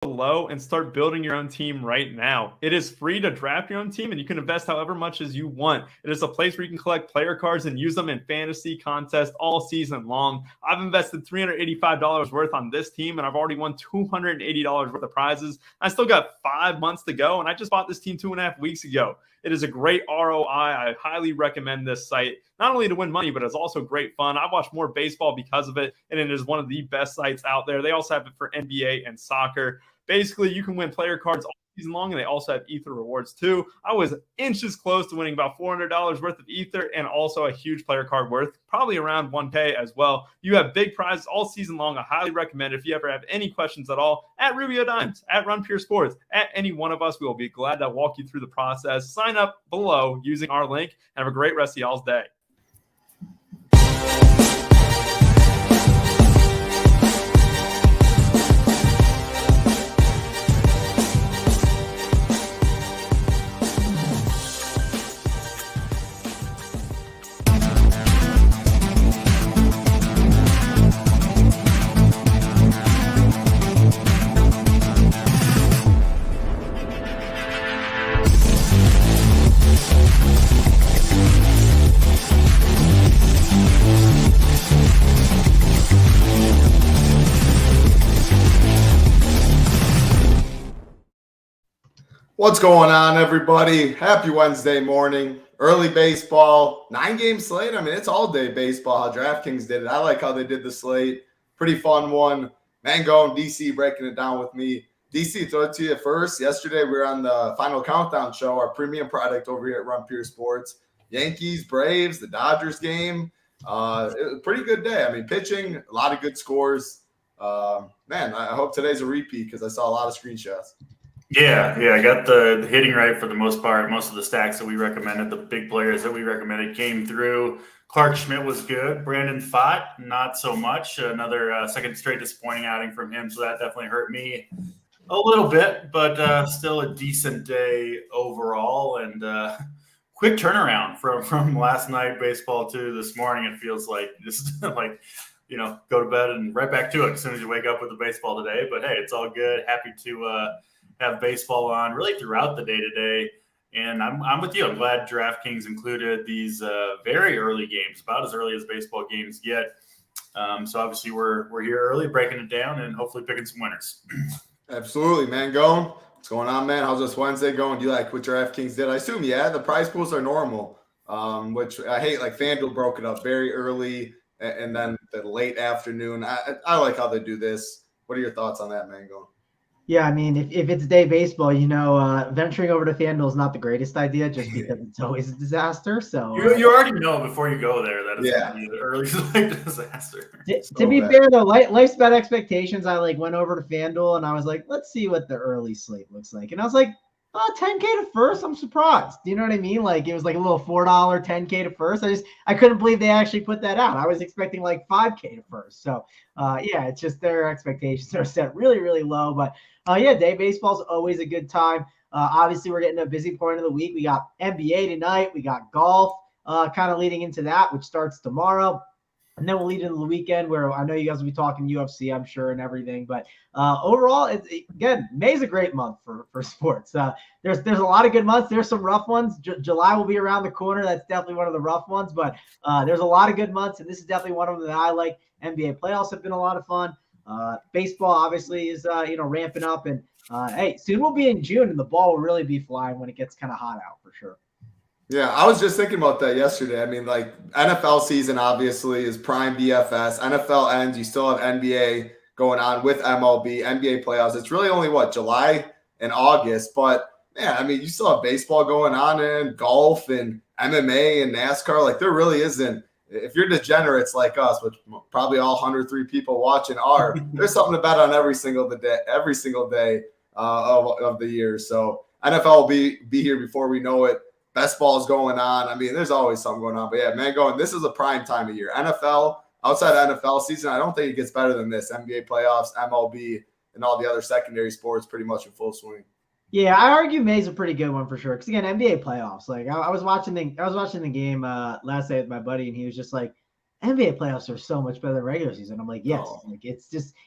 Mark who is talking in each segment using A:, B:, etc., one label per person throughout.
A: below and start building your own team right now. It is free to draft your own team, and you can invest however much as you want. It is a place where you can collect player cards and use them in fantasy contests all season long. I've invested $385 worth on this team, and I've already won $280 worth of prizes. I still got 5 months to go, and I just bought this team 2.5 weeks ago. It is a great ROI. I highly recommend this site, not only to win money, but it's also great fun. I watch more baseball because of it, and it is one of the best sites out there. They also have it for NBA and soccer. Basically, you can win player cards all season long, and they also have Ether rewards too. I was inches close to winning about $400 worth of Ether and also a huge player card worth probably around 1K as well. You have big prizes all season long. I highly recommend it. If you ever have any questions at all, at Rubio Dimes, at Run Pure Sports, at any one of us, we will be glad to walk you through the process. Sign up below using our link, and have a great rest of y'all's day.
B: What's going on, everybody? Happy Wednesday morning. Early baseball, 9-game slate. I mean, it's all day baseball. How DraftKings did it. I like how they did the slate. Pretty fun one. Mangone, DC breaking it down with me. DC, throw it to you first. Yesterday, we were on the Final Countdown show, our premium product over here at Run Pure Sports. Yankees, Braves, the Dodgers game. It was a pretty good day. I mean, pitching, a lot of good scores. Man, I hope today's a repeat because I saw a lot of screenshots.
C: Yeah, I got the hitting right for the most part. Most of the stacks that we recommended, the big players that we recommended came through. Clark Schmidt was good. Brandon Pfaadt, not so much. Another second straight disappointing outing from him, so that definitely hurt me a little bit, but still a decent day overall. And quick turnaround from last night baseball to this morning. It feels like just like, go to bed and right back to it as soon as you wake up with the baseball today. But hey, it's all good. Happy to have baseball on really throughout the day today. And I'm with you. I'm glad DraftKings included these very early games, about as early as baseball games get. So obviously we're here early, breaking it down and hopefully picking some winners.
B: Absolutely, man. What's going on, man? How's this Wednesday going? Do you like what DraftKings did? I assume, yeah, the prize pools are normal, which I hate. Like FanDuel broke it up very early and then the late afternoon. I like how they do this. What are your thoughts on that, Mangone?
D: Yeah, I mean, if it's day baseball, venturing over to FanDuel is not the greatest idea just because it's always a disaster. So
C: you already know before you go there that it's going to be the early disaster.
D: To be fair, though, life's about expectations. I went over to FanDuel and I was like, let's see what the early slate looks like. And I was like, 10K to first. I'm surprised. Do you know what I mean? It was like a little $4 10K to first. I couldn't believe they actually put that out. I was expecting 5K to first. So it's just their expectations are set really, really low. But day baseball is always a good time. Obviously, we're getting a busy point of the week. We got NBA tonight. We got golf kind of leading into that, which starts tomorrow. And then we'll lead into the weekend where I know you guys will be talking UFC, I'm sure, and everything. But overall, again, May's a great month for sports. There's a lot of good months. There's some rough ones. July will be around the corner. That's definitely one of the rough ones. But there's a lot of good months, and this is definitely one of them that I like. NBA playoffs have been a lot of fun. Baseball obviously is ramping up. And hey, soon we'll be in June, and the ball will really be flying when it gets kind of hot out for sure.
B: Yeah, I was just thinking about that yesterday. I mean, NFL season obviously is prime DFS. NFL ends, you still have NBA going on with MLB, NBA playoffs. It's really only July and August, but man, I mean, you still have baseball going on and golf and MMA and NASCAR. There really isn't. If you're degenerates like us, which probably all 103 people watching are, there's something to bet on every single day of the year. So NFL will be here before we know it. Best ball is going on. I mean, there's always something going on. But yeah, man, this is a prime time of year. NFL, outside of NFL season, I don't think it gets better than this. NBA playoffs, MLB, and all the other secondary sports pretty much in full swing.
D: Yeah, I argue May's a pretty good one for sure. Because again, NBA playoffs. I was watching the game last night with my buddy, and he was just like, NBA playoffs are so much better than regular season. I'm like, yes.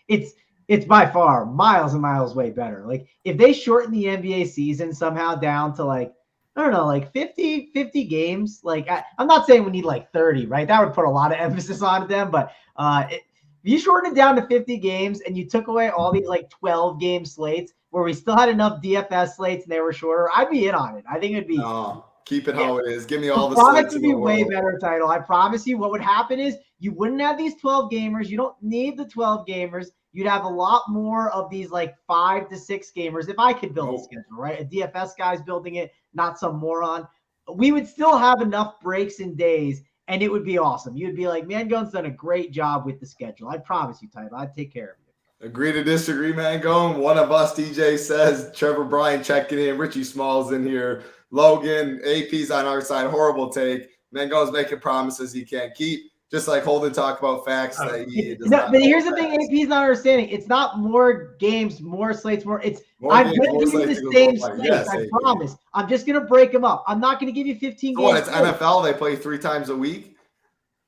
D: It's it's by far miles and miles way better. Like if they shorten the NBA season somehow down to like, I don't know, like 50 games. Like I'm not saying we need like 30, right? That would put a lot of emphasis on them. But if you shorten it down to 50 games and you took away all these like 12 game slates where we still had enough DFS slates and they were shorter, I'd be in on it. I think it'd be.
B: No, keep it how it is. Give me all the
D: slates.
B: slates
D: Would
B: in
D: be
B: the
D: way
B: world.
D: better title. I promise you. What would happen is you wouldn't have these 12 gamers. You don't need the 12 gamers. You'd have a lot more of these like 5 to 6 gamers. If I could build a schedule, right? A DFS guy's building it, not some moron. We would still have enough breaks and days, and it would be awesome. You'd be like, Mangone's done a great job with the schedule. I promise you, Title. I'd take care of you.
B: Agree to disagree, Mangone. One of us, DJ, says Trevor Bryan checking in. Richie Small's in here. Logan, AP's on our side. Horrible take. Mangone's making promises he can't keep. Just like Holden talk about facts that he does not.
D: But here's the thing AP's not understanding. It's not more games, more slates, more. It's I'm going to give you the same slates. Yes, I promise. I'm just going to break them up. I'm not going to give you 15 games.
B: What? It's NFL. They play 3 times a week.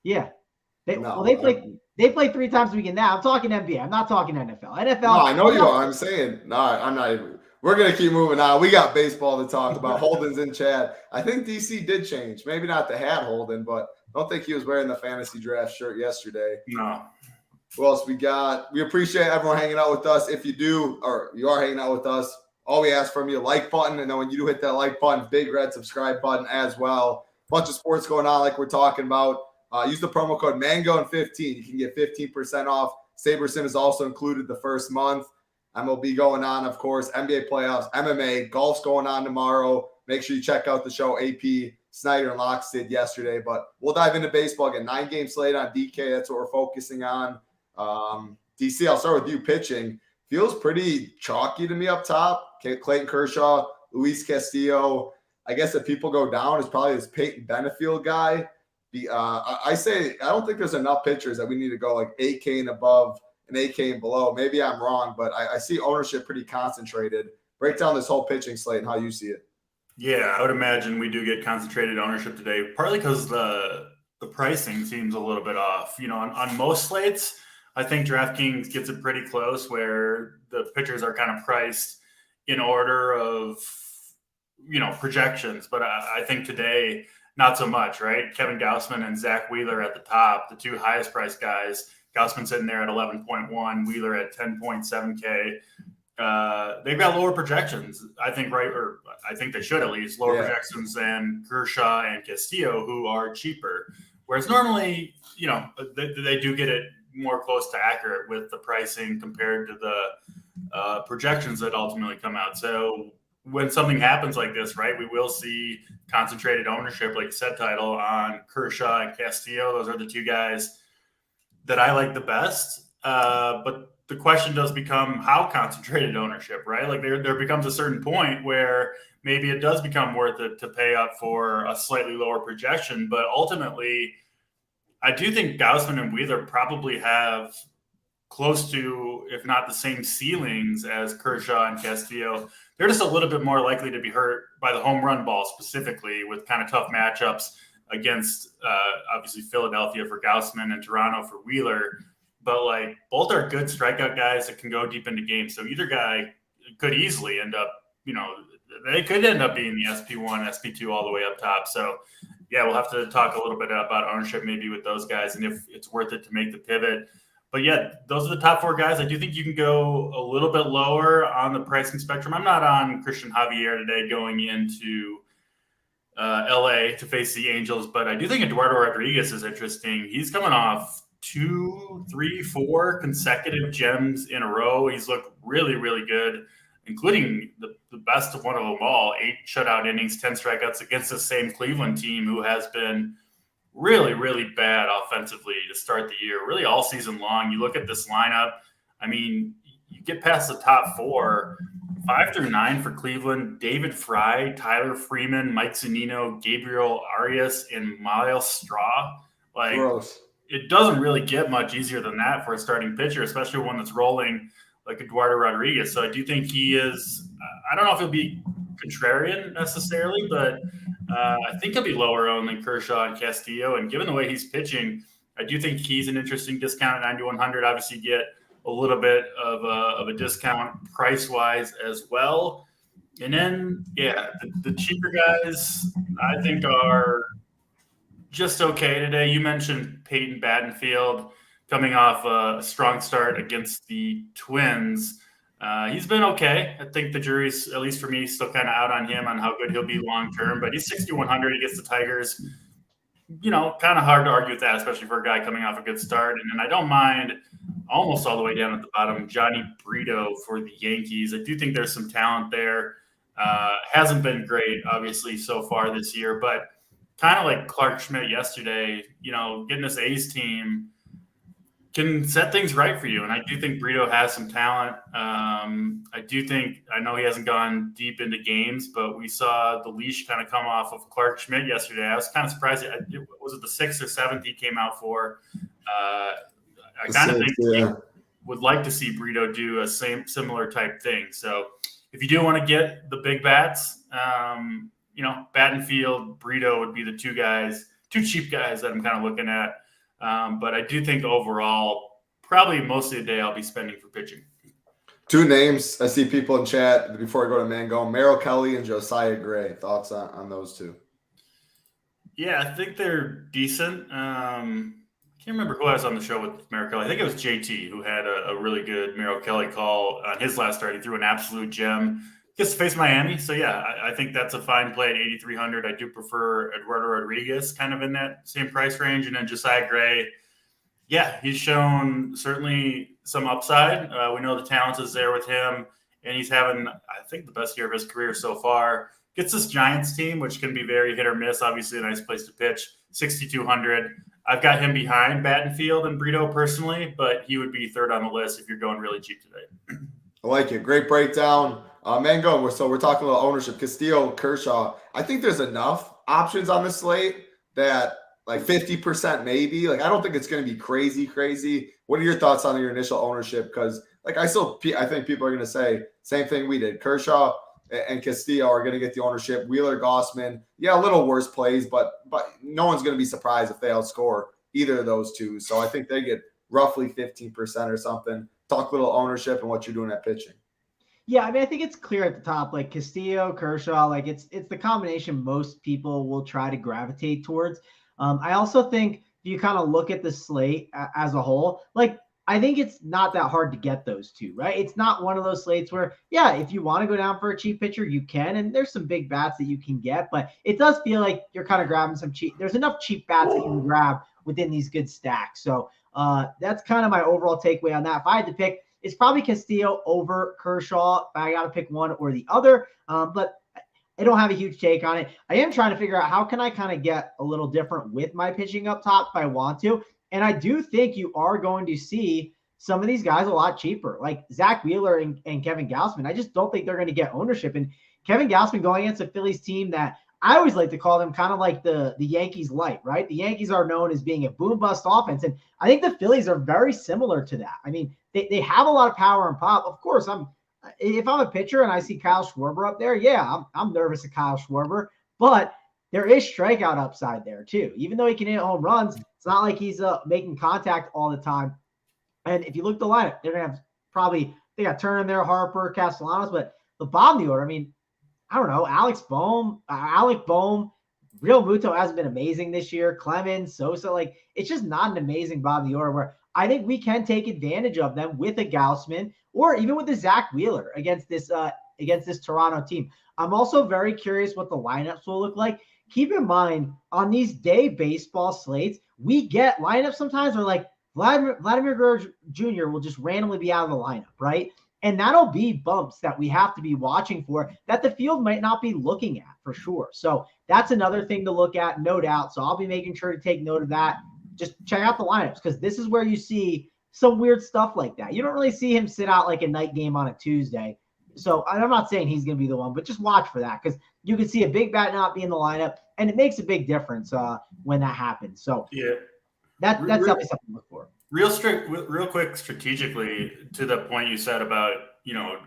D: Yeah. They play 3 times a week in that. I'm talking NBA. I'm not talking NFL. NFL.
B: No, I know you are. I'm saying no. I'm not even. We're going to keep moving on. We got baseball to talk about. Holden's in chat. I think DC did change. Maybe not the hat, Holden, but I don't think he was wearing the fantasy draft shirt yesterday.
C: No.
B: Who else we got? We appreciate everyone hanging out with us. If you do, or you are hanging out with us, all we ask from you, like button. And then when you do hit that like button, big red subscribe button as well. Bunch of sports going on like we're talking about. Use the promo code Mangone15. You can get 15% off. SaberSim is also included the first month. MLB going on, of course, NBA playoffs, MMA, golf's going on tomorrow. Make sure you check out the show AP, Snyder, and Locks did yesterday. But we'll dive into baseball again. 9-game slate on DK. That's what we're focusing on. DC, I'll start with you pitching. Feels pretty chalky to me up top. Clayton Kershaw, Luis Castillo. I guess if people go down, it's probably this Peyton Benefield guy. I don't think there's enough pitchers that we need to go like 8K and above and 8K and below. Maybe I'm wrong, but I see ownership pretty concentrated. Break down this whole pitching slate and how you see it.
C: Yeah, I would imagine we do get concentrated ownership today, partly because the pricing seems a little bit off. You know, on most slates, I think DraftKings gets it pretty close where the pitchers are kind of priced in order of, you know, projections. But I think today, not so much, right? Kevin Gausman and Zach Wheeler at the top, the 2 highest priced guys. Gausman sitting there at 11.1, Wheeler at 10.7K. They've got lower projections, I think, right? Or I think they should at least lower projections than Kershaw and Castillo, who are cheaper. Whereas normally, you know, they do get it more close to accurate with the pricing compared to the projections that ultimately come out. So when something happens like this, right, we will see concentrated ownership, like you said, Title, on Kershaw and Castillo. Those are the 2 guys that I like the best. But the question does become how concentrated ownership, right? Like there becomes a certain point where maybe it does become worth it to pay up for a slightly lower projection. But ultimately, I do think Gausman and Wheeler probably have close to, if not the same ceilings as Kershaw and Castillo. They're just a little bit more likely to be hurt by the home run ball specifically, with kind of tough matchups against obviously Philadelphia for Gausman and Toronto for Wheeler. But like both are good strikeout guys that can go deep into games. So either guy could easily end up, you know, they could end up being the SP1, SP2 all the way up top. So yeah, we'll have to talk a little bit about ownership maybe with those guys and if it's worth it to make the pivot. But yeah, those are the top 4 guys. I do think you can go a little bit lower on the pricing spectrum. I'm not on Christian Javier today going into LA to face the Angels, but I do think Eduardo Rodriguez is interesting. He's coming off 2, 3, 4 consecutive gems in a row. He's looked really, really good, including the best of one of them all, 8 shutout innings, 10 strikeouts against the same Cleveland team who has been really, really bad offensively to start the year, really all season long. You look at this lineup, I mean, you get past the top 4, 5 through 9 for Cleveland, David Fry, Tyler Freeman, Mike Zunino, Gabriel Arias, and Miles Straw. Like,
B: gross.
C: It doesn't really get much easier than that for a starting pitcher, especially one that's rolling like Eduardo Rodriguez. So I do think he is, I don't know if he'll be contrarian necessarily, but I think he'll be lower owned than Kershaw and Castillo. And given the way he's pitching, I do think he's an interesting discount at 9,100. Obviously, you get a little bit of a discount price-wise as well. And then, the cheaper guys I think are just okay today. You mentioned Peyton Battenfield coming off a strong start against the Twins. He's been okay. I think the jury's, at least for me, still kind of out on him on how good he'll be long-term, but he's 6,100 against the Tigers. Kind of hard to argue with that, especially for a guy coming off a good start. And then I don't mind almost all the way down at the bottom, Johnny Brito for the Yankees. I do think there's some talent there. Hasn't been great, obviously, so far this year, but kind of like Clark Schmidt yesterday, getting this A's team can set things right for you. And I do think Brito has some talent. I know he hasn't gone deep into games, but we saw the leash kind of come off of Clark Schmidt yesterday. I was kind of surprised. Was it the 6th or 7th he came out for? I kind of think he would like to see Brito do a similar type thing. So if you do want to get the big bats, Battenfield, Brito would be the two cheap guys that I'm kind of looking at. But I do think overall, probably most of the day I'll be spending for pitching.
B: Two names I see people in chat before I go to Mangone: Merrill Kelly and Josiah Gray. Thoughts on those two?
C: Yeah, I think they're decent. I can't remember who I was on the show with Merrill Kelly. I think it was JT who had a really good Merrill Kelly call on his last start. He threw an absolute gem. Gets to face Miami. So, I think that's a fine play at 8,300. I do prefer Eduardo Rodriguez kind of in that same price range. And then Josiah Gray, he's shown certainly some upside. We know the talent is there with him, and he's having, I think, the best year of his career so far. Gets this Giants team, which can be very hit or miss. Obviously, a nice place to pitch, 6,200. I've got him behind Battenfield and Brito personally, but he would be third on the list if you're going really cheap today.
B: I like it. Great breakdown. Mangone, so we're talking about ownership. Castillo, Kershaw. I think there's enough options on the slate that like 50% maybe. Like I don't think it's going to be crazy. What are your thoughts on your initial ownership? Because like I think people are going to say same thing we did. Kershaw and Castillo are going to get the ownership. Wheeler, Gossman, a little worse plays, but no one's going to be surprised if they outscore either of those two. So I think they get roughly 15% or something. Talk a little ownership and what you're doing at pitching.
D: Yeah, I mean, I think it's clear at the top, like Castillo, Kershaw, like it's the combination most people will try to gravitate towards. I also think if you kind of look at the slate as a whole, like I think it's not that hard to get those two, right? It's not one of those slates where, if you want to go down for a cheap pitcher, you can, and there's some big bats that you can get, but it does feel like you're kind of grabbing some cheap. There's enough cheap bats that you can grab within these good stacks. So that's kind of my overall takeaway on that. If I had to pick, it's probably Castillo over Kershaw. I got to pick one or the other, but I don't have a huge take on it. I am trying to figure out how can I kind of get a little different with my pitching up top if I want to. And I do think you are going to see some of these guys a lot cheaper, like Zach Wheeler and Kevin Gausman. I just don't think they're going to get ownership. And Kevin Gausman going against a Phillies team that I always like to call them kind of like the Yankees light, right? The Yankees are known as being a boom bust offense. And I think the Phillies are very similar to that. I mean, they have a lot of power and pop. Of course, if I'm a pitcher and I see Kyle Schwarber up there, I'm nervous of Kyle Schwarber, but there is strikeout upside there too. Even though he can hit home runs, it's not like he's making contact all the time. And if you look at the lineup, they're going to have they got Turner in there, Harper, Castellanos, but the bottom of the order, I mean, I don't know, Alec Bohm, Real Muto hasn't been amazing this year. Clemens, Sosa, like it's just not an amazing bottom of the order where I think we can take advantage of them with a Gausman or even with the Zach Wheeler against this Toronto team. I'm also very curious what the lineups will look like. Keep in mind, on these day baseball slates, we get lineups sometimes where like Vladimir Guerrero Jr. will just randomly be out of the lineup, right? And that'll be bumps that we have to be watching for that the field might not be looking at for sure. So that's another thing to look at, no doubt. So I'll be making sure to take note of that. Just check out the lineups because this is where you see some weird stuff like that. You don't really see him sit out like a night game on a Tuesday. So I'm not saying he's going to be the one, but just watch for that because you can see a big bat not be in the lineup, and it makes a big difference when that happens. So that's definitely something to look for.
C: Real quick, strategically, to the point you said about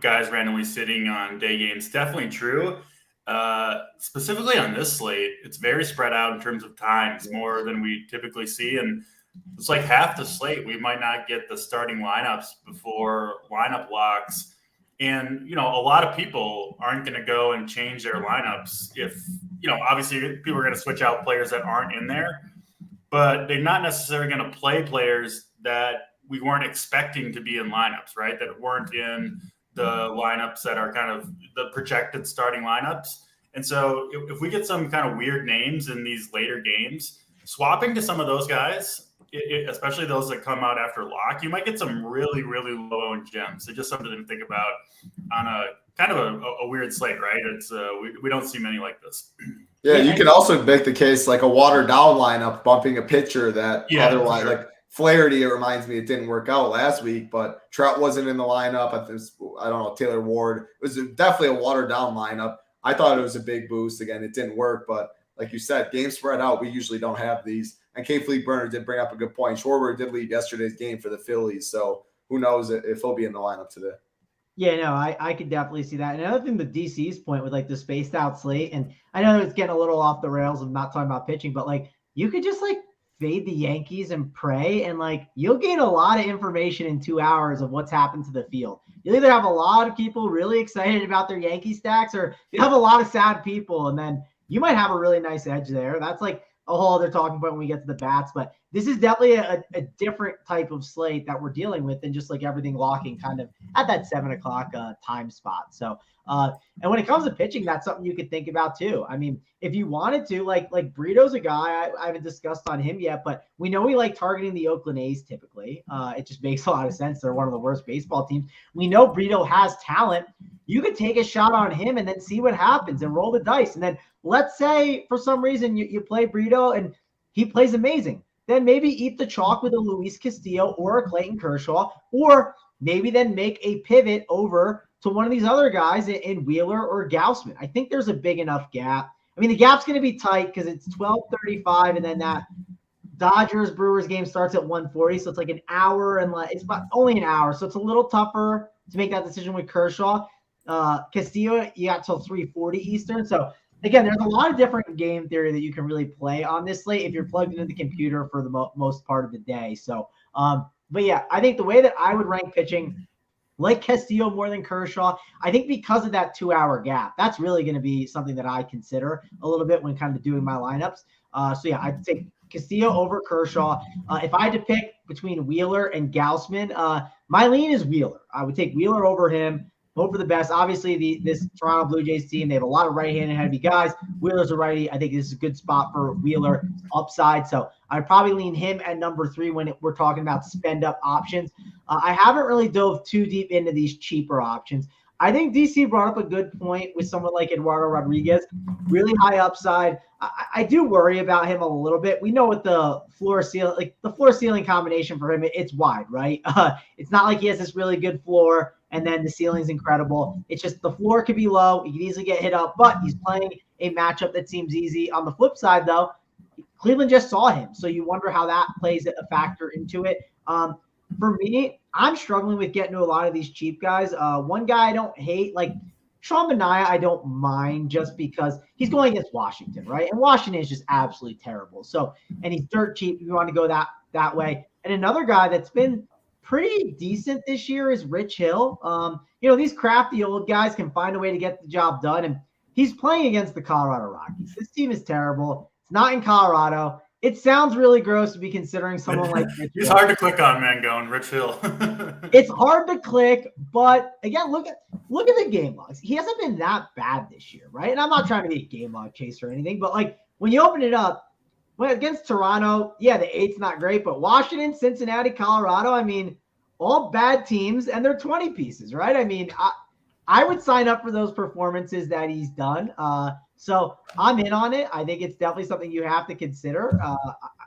C: guys randomly sitting on day games, definitely true. Specifically on this slate, it's very spread out in terms of times, more than we typically see. And it's like half the slate. We might not get the starting lineups before lineup locks. And, a lot of people aren't going to go and change their lineups if, obviously people are going to switch out players that aren't in there, but they're not necessarily going to play players that we weren't expecting to be in lineups, right? That weren't in the lineups that are kind of the projected starting lineups. And so if we get some kind of weird names in these later games, swapping to some of those guys, especially those that come out after lock, you might get some really, really low-owned gems. So just something to think about on a kind of a weird slate, right? It's we don't see many like this.
B: Yeah, you can also make the case like a watered-down lineup, bumping a pitcher that otherwise,
C: sure.
B: like Flaherty, it reminds me, it didn't work out last week, but Trout wasn't in the lineup. I don't know, Taylor Ward. It was definitely a watered-down lineup. I thought it was a big boost. Again, it didn't work, but like you said, games spread out. We usually don't have these. And K. Fleet Burner did bring up a good point. Schwarber did lead yesterday's game for the Phillies, so who knows if he'll be in the lineup today.
D: Yeah, no, I could definitely see that. And another thing, the DC's point with like the spaced out slate, and I know it's getting a little off the rails of not talking about pitching, but like you could just like fade the Yankees and pray, and like you'll gain a lot of information in 2 hours of what's happened to the field. You'll either have a lot of people really excited about their Yankee stacks, or you have a lot of sad people, and then you might have a really nice edge there. That's like a whole other talking point when we get to the bats, but this is definitely a different type of slate that we're dealing with than just like everything locking kind of at that 7 o'clock time spot. So, and when it comes to pitching, that's something you could think about too. I mean, if you wanted to, like Brito's a guy, I haven't discussed on him yet, but we know we like targeting the Oakland A's typically. It just makes a lot of sense. They're one of the worst baseball teams. We know Brito has talent. You could take a shot on him and then see what happens and roll the dice. And then let's say for some reason you play Brito and he plays amazing. Then maybe eat the chalk with a Luis Castillo or a Clayton Kershaw, or maybe then make a pivot over to one of these other guys in Wheeler or Gausman. I think there's a big enough gap. I mean, the gap's going to be tight because it's 12:35, and then that Dodgers-Brewers game starts at 1:40, so it's like an hour, and it's about only an hour, so it's a little tougher to make that decision with Kershaw. Castillo, you got till 3:40 Eastern, so again, there's a lot of different game theory that you can really play on this slate if you're plugged into the computer for the most part of the day. So, but yeah, I think the way that I would rank pitching, like Castillo more than Kershaw, I think because of that 2 hour gap, that's really going to be something that I consider a little bit when kind of doing my lineups. So yeah, I'd take Castillo over Kershaw. If I had to pick between Wheeler and Gausman, my lean is Wheeler. I would take Wheeler over him. Hope for the best. Obviously, this Toronto Blue Jays team, they have a lot of right-handed heavy guys. Wheeler's a righty. I think this is a good spot for Wheeler upside. So I'd probably lean him at number 3 when we're talking about spend-up options. I haven't really dove too deep into these cheaper options. I think DC brought up a good point with someone like Eduardo Rodriguez, really high upside. I do worry about him a little bit. We know what the floor ceiling combination for him, it's wide, right? It's not like he has this really good floor and then the ceiling's incredible. It's just the floor could be low. He could easily get hit up, but he's playing a matchup that seems easy. On the flip side, though, Cleveland just saw him, so you wonder how that plays a factor into it. For me, I'm struggling with getting to a lot of these cheap guys. One guy I don't hate, like Sean Manaea, I don't mind just because he's going against Washington, right? And Washington is just absolutely terrible. So, and he's dirt cheap if you want to go that way. And another guy that's been pretty decent this year is Rich Hill. These crafty old guys can find a way to get the job done. And he's playing against the Colorado Rockies. This team is terrible. It's not in Colorado. It sounds really gross to be considering someone like Rich
C: He's
D: Hill.
C: hard to click on, Mangone, Rich Hill.
D: It's hard to click, but again, look at the game logs. He hasn't been that bad this year, right? And I'm not trying to be a game log chaser or anything, but like when you open it up, against Toronto, yeah, the 8's not great, but Washington, Cincinnati, Colorado, I mean, all bad teams, and they're 20 pieces, right? I mean, I would sign up for those performances that he's done. So I'm in on it. I think it's definitely something you have to consider.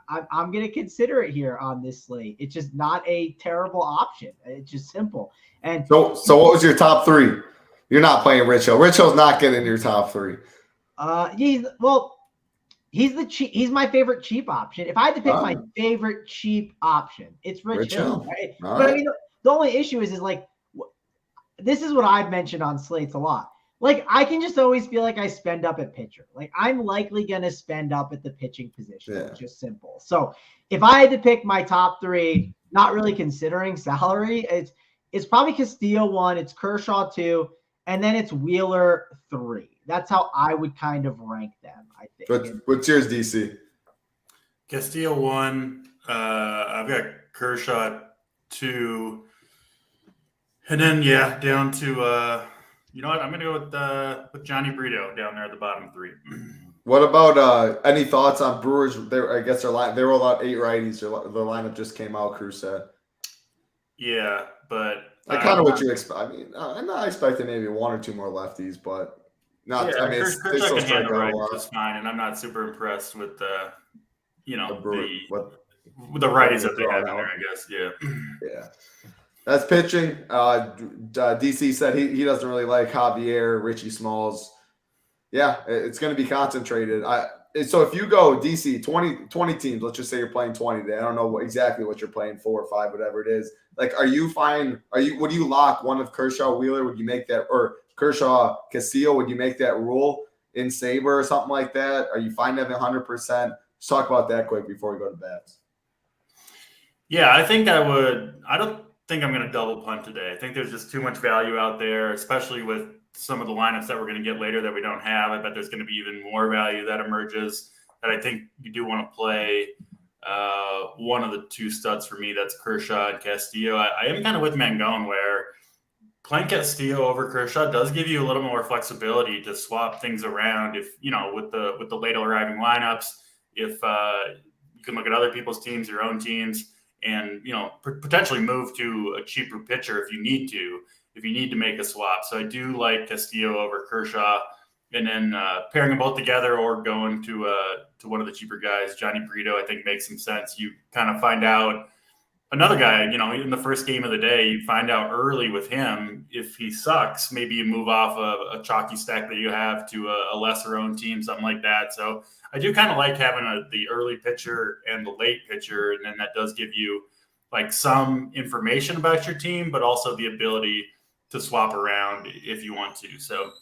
D: I'm going to consider it here on this slate. It's just not a terrible option. It's just simple. And
B: so what was your top 3? You're not playing Rich Hill. Rich Hill's not getting in your top 3.
D: He's my favorite cheap option. If I had to pick my favorite cheap option, it's Rich Hill. Right? But I mean, the only issue is like, this is what I've mentioned on slates a lot. like I can just always feel like I spend up at pitcher. Like I'm likely going to spend up at the pitching position. It's just simple. So if I had to pick my top 3, not really considering salary, it's probably Castillo 1, it's Kershaw 2, and then it's Wheeler 3. That's how I would kind of rank them, I think.
B: What's yours, DC?
C: Castillo 1. I've got Kershaw 2. And then, down to, you know what? I'm going to go with Johnny Brito down there at the bottom 3.
B: What about any thoughts on Brewers? I guess they were allowed 8 righties. The lineup just came out, Cruz said.
C: Yeah, but
B: kind of what you expect. I mean, I'm not expecting maybe 1 or 2 more lefties, but not.
C: Yeah,
B: I mean,
C: Kershaw can handle righties just fine, and I'm not super impressed with the righties that they have in there. I guess,
B: yeah. That's pitching. DC said he doesn't really like Javier, Richie Smalls. Yeah, it's going to be concentrated. So if you go DC 20 teams, let's just say you're playing 20 today. I don't know exactly what you're playing, 4 or 5, whatever it is. Like, would you lock one of Kershaw, Wheeler? Would you make that, or Kershaw, Castillo? Would you make that rule in Saber or something like that? Are you fine having 100%? Let's talk about that quick before we go to bats.
C: Yeah, I think I would. I don't think I'm going to double punt today. I think there's just too much value out there, especially with some of the lineups that we're going to get later that we don't have. I bet there's going to be even more value that emerges that I think you do want to play. One of the 2 studs for me, that's Kershaw and Castillo. I am kind of with Mangone where playing Castillo over Kershaw does give you a little more flexibility to swap things around. If, with the late arriving lineups, if you can look at other people's teams, your own teams, and, potentially move to a cheaper pitcher if you need to make a swap. So I do like Castillo over Kershaw, and then pairing them both together or going to one of the cheaper guys, Johnny Brito, I think makes some sense. You kind of find out another guy, in the first game of the day, you find out early with him. If he sucks, maybe you move off a chalky stack that you have to a lesser owned team, something like that. So I do kind of like having the early pitcher and the late pitcher, and then that does give you like some information about your team, but also the ability to swap around if you want to. So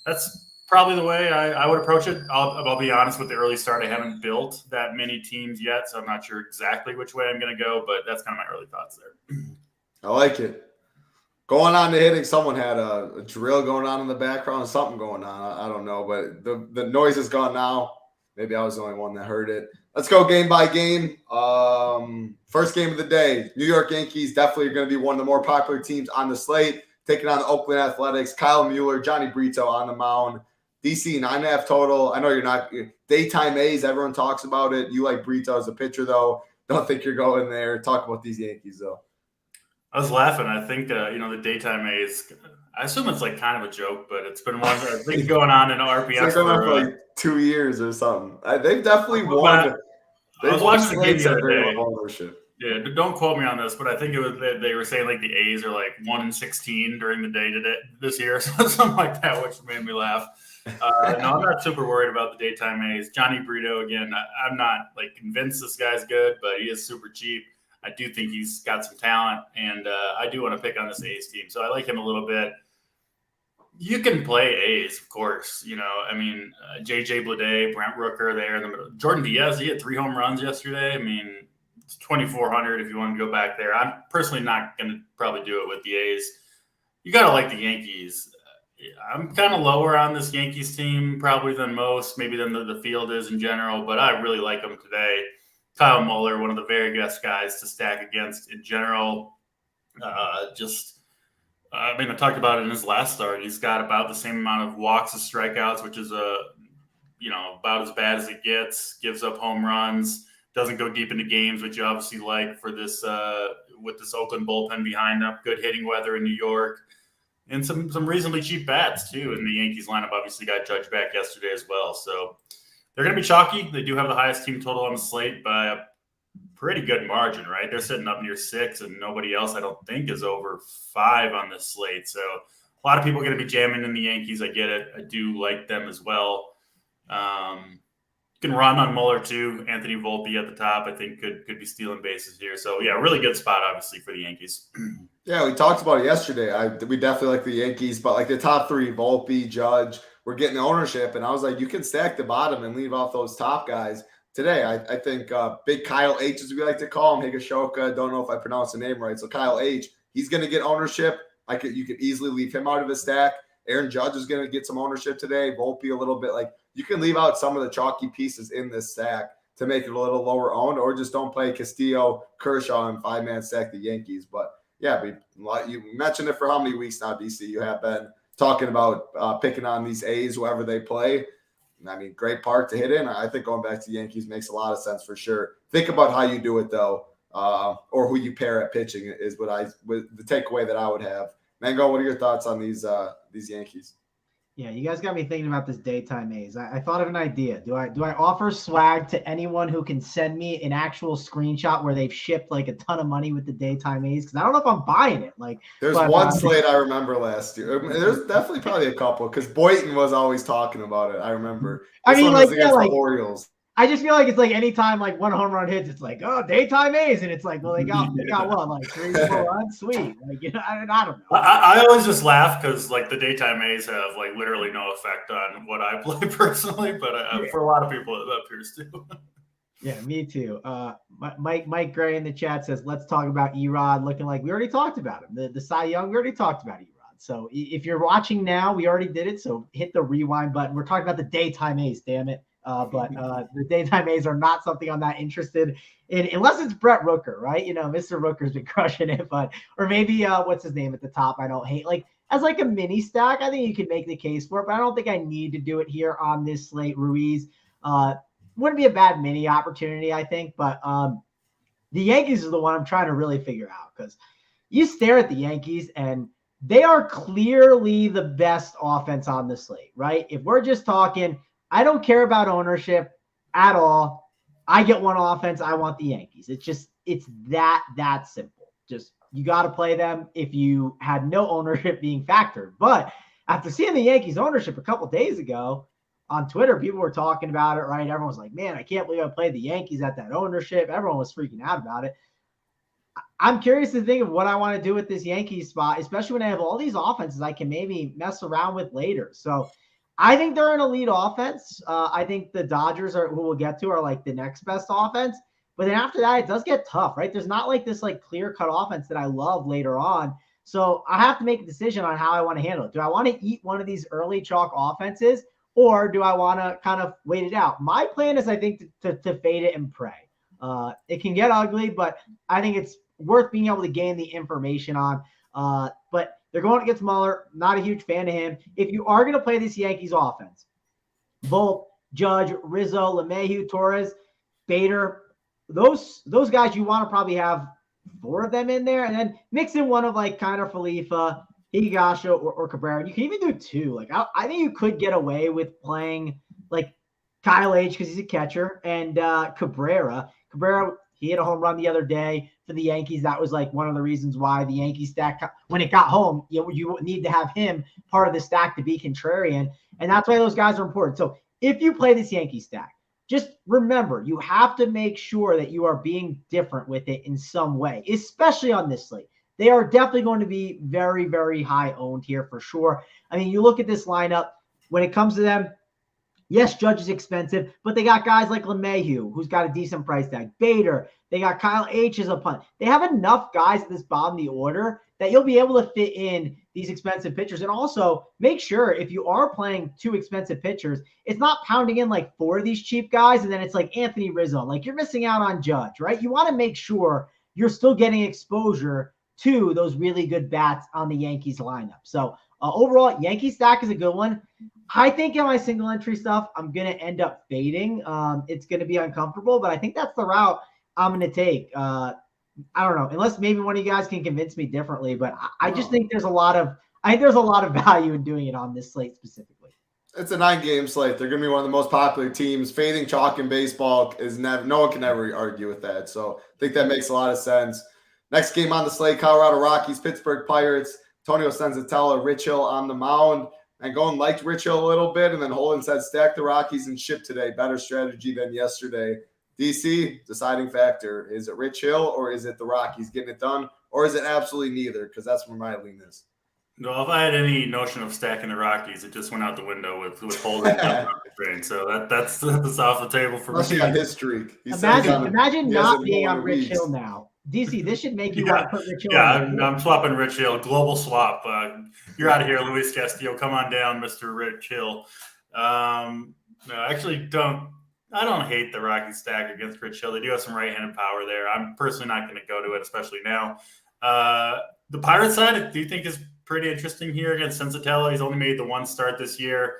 C: that's probably the way I would approach it. I'll be honest, with the early start, I haven't built that many teams yet, so I'm not sure exactly which way I'm going to go, but that's kind of my early thoughts there.
B: I like it. Going on to hitting, someone had a drill going on in the background, something going on. I don't know, but the noise is gone now. Maybe I was the only one that heard it. Let's go game by game. First game of the day, New York Yankees definitely are going to be one of the more popular teams on the slate, taking on the Oakland Athletics. Kyle Mueller, Johnny Brito on the mound. DC, 9.5 total. I know you're not daytime A's. Everyone talks about it. You like Brito as a pitcher, though. Don't think you're going there. Talk about these Yankees, though.
C: I was laughing. I think, the daytime A's, I assume it's like kind of a joke, but it's been one I think going on in RPS
B: for like 2 years or something. They've definitely won.
C: I was watching the game the other day. Yeah, don't quote me on this, but I think it was they were saying like the A's are like 1-16 during the day today this year, so something like that, which made me laugh. No, I'm not super worried about the daytime A's. Johnny Brito, again, I'm not like convinced this guy's good, but he is super cheap. I do think he's got some talent, and I do want to pick on this A's team, so I like him a little bit. You can play A's, of course. J.J. Bleday, Brent Rooker there in the middle. Jordan Diaz, he had 3 home runs yesterday. It's 2,400 if you want to go back there. I'm personally not going to probably do it with the A's. You got to like the Yankees. I'm kind of lower on this Yankees team probably than most, maybe than the field is in general, but I really like them today. Kyle Mueller, one of the very best guys to stack against in general. I talked about it in his last start. He's got about the same amount of walks as strikeouts, which is about as bad as it gets. Gives up home runs, doesn't go deep into games, which you obviously like for this with this Oakland bullpen behind them. Good hitting weather in New York, and some reasonably cheap bats too. And the Yankees lineup obviously got Judge back yesterday as well, so they're going to be chalky. They do have the highest team total on the slate by a pretty good margin, right? They're sitting up near 6, and nobody else, I don't think, is over 5 on this slate. So a lot of people are going to be jamming in the Yankees. I get it. I do like them as well. Can run on Muller too. Anthony Volpe at the top, I think could be stealing bases here. So yeah, really good spot obviously for the Yankees.
B: Yeah, we talked about it yesterday. We definitely like the Yankees, but like the top three, Volpe, Judge, we're getting ownership, and I was like, you can stack the bottom and leave off those top guys. Today, I think big Kyle H, as we like to call him, Higashoka. Don't know if I pronounced the name right. So Kyle H, he's going to get ownership. You could easily leave him out of his stack. Aaron Judge is going to get some ownership today. Volpe a little bit. Like you can leave out some of the chalky pieces in this stack to make it a little lower owned, or just don't play Castillo, Kershaw, and 5-man stack the Yankees. But yeah, you mentioned it for how many weeks now, DC? You have been talking about picking on these A's, whoever they play. I mean, great part to hit in. I think going back to the Yankees makes a lot of sense for sure. Think about how you do it though, or who you pair at pitching is the takeaway that I would have. Mango, what are your thoughts on these Yankees?
D: Yeah, you guys got me thinking about this daytime A's. I thought of an idea. Do I offer swag to anyone who can send me an actual screenshot where they've shipped like a ton of money with the daytime A's? Because I don't know if I'm buying it. There's
B: one slate I remember last year. There's definitely probably a couple because Boynton was always talking about it. I remember. The Orioles.
D: I just feel like it's like anytime like one home run hits, it's like, oh, daytime A's, and it's like, well, they got what, like 3-4 runs, sweet. Like, I don't know.
C: I always just laugh because like the daytime A's have like literally no effect on what I play personally, but for a lot of people it appears to.
D: Yeah, me too. Mike Gray in the chat says, let's talk about Erod looking like we already talked about him. The Cy Young, we already talked about Erod. So if you're watching now, we already did it. So hit the rewind button. We're talking about the daytime A's, damn it. But the daytime A's are not something I'm that interested in, unless it's Brett Rooker, right? Mr. Rooker's been crushing it, or maybe what's his name at the top? I don't hate. Like as like a mini stack, I think you could make the case for it, but I don't think I need to do it here on this slate. Ruiz wouldn't be a bad mini opportunity, I think, but the Yankees is the one I'm trying to really figure out because you stare at the Yankees and they are clearly the best offense on the slate, right? If we're just talking, I don't care about ownership at all. I get one offense. I want the Yankees. It's that simple. Just, you got to play them if you had no ownership being factored. But after seeing the Yankees ownership a couple days ago on Twitter, people were talking about it, right? Everyone was like, man, I can't believe I played the Yankees at that ownership. Everyone was freaking out about it. I'm curious to think of what I want to do with this Yankees spot, especially when I have all these offenses I can maybe mess around with later. So I think they're an elite offense. I think the Dodgers who we'll get to, are like the next best offense. But then after that, it does get tough, right? There's not like this like clear-cut offense that I love later on. So I have to make a decision on how I want to handle it. Do I want to eat one of these early chalk offenses, or do I want to kind of wait it out? My plan is, I think, to fade it and pray. It can get ugly, but I think it's worth being able to gain the information on. But they're going against Muller. Not a huge fan of him. If you are going to play this Yankees offense, Volpe, Judge, Rizzo, LeMahieu, Torres, Bader, those guys, you want to probably have 4 of them in there, and then mix in one of like kind of Khalifa, Higasho, or Cabrera. You can even do 2. Like I think you could get away with playing like Kyle H because he's a catcher, and Cabrera, he hit a home run the other day for the Yankees. That was like one of the reasons why the Yankees stack, when it got home, you need to have him part of the stack to be contrarian. And that's why those guys are important. So if you play this Yankee stack, just remember, you have to make sure that you are being different with it in some way, especially on this slate. They are definitely going to be very, very high owned here for sure. I mean, you look at this lineup, when it comes to them, yes, Judge is expensive, but they got guys like LeMahieu, who's got a decent price tag. Bader, they got Kyle H as a punt. They have enough guys at this bottom of the order that you'll be able to fit in these expensive pitchers. And also make sure if you are playing 2 expensive pitchers, it's not pounding in like 4 of these cheap guys and then it's like Anthony Rizzo. Like you're missing out on Judge, right? You want to make sure you're still getting exposure to those really good bats on the Yankees lineup. So overall, Yankee stack is a good one. I think in my single entry stuff, I'm going to end up fading. It's going to be uncomfortable, but I think that's the route I'm going to take. I don't know, unless maybe one of you guys can convince me differently, but I just think there's a lot of value in doing it on this slate specifically.
B: It's a 9-game slate. They're going to be one of the most popular teams. Fading chalk in baseball is never, no one can ever argue with that. So I think that makes a lot of sense. Next game on the slate, Colorado Rockies, Pittsburgh Pirates, Antonio Senzatella, Rich Hill on the mound. Mangone liked Rich Hill a little bit, and then Holden said stack the Rockies and ship today. Better strategy than yesterday. DC, deciding factor. Is it Rich Hill or is it the Rockies getting it done? Or is it absolutely neither? Because that's where my lean is.
C: No, if I had any notion of stacking the Rockies, it just went out the window with Holden jumping off the train. So that's off the table for
B: Especially
C: me.
B: on his streak.
D: Imagine not being on Rich Hill now. DC, this should make you want to put Rich Hill on.
C: I'm swapping Rich Hill. Global swap. You're out of here, Luis Castillo. Come on down, Mr. Rich Hill. No, I actually don't. I don't hate the Rockies stack against Rich Hill. They do have some right-handed power there. I'm personally not going to go to it, especially now. The Pirates side, I do think is pretty interesting here against Senzatella. He's only made the one start this year.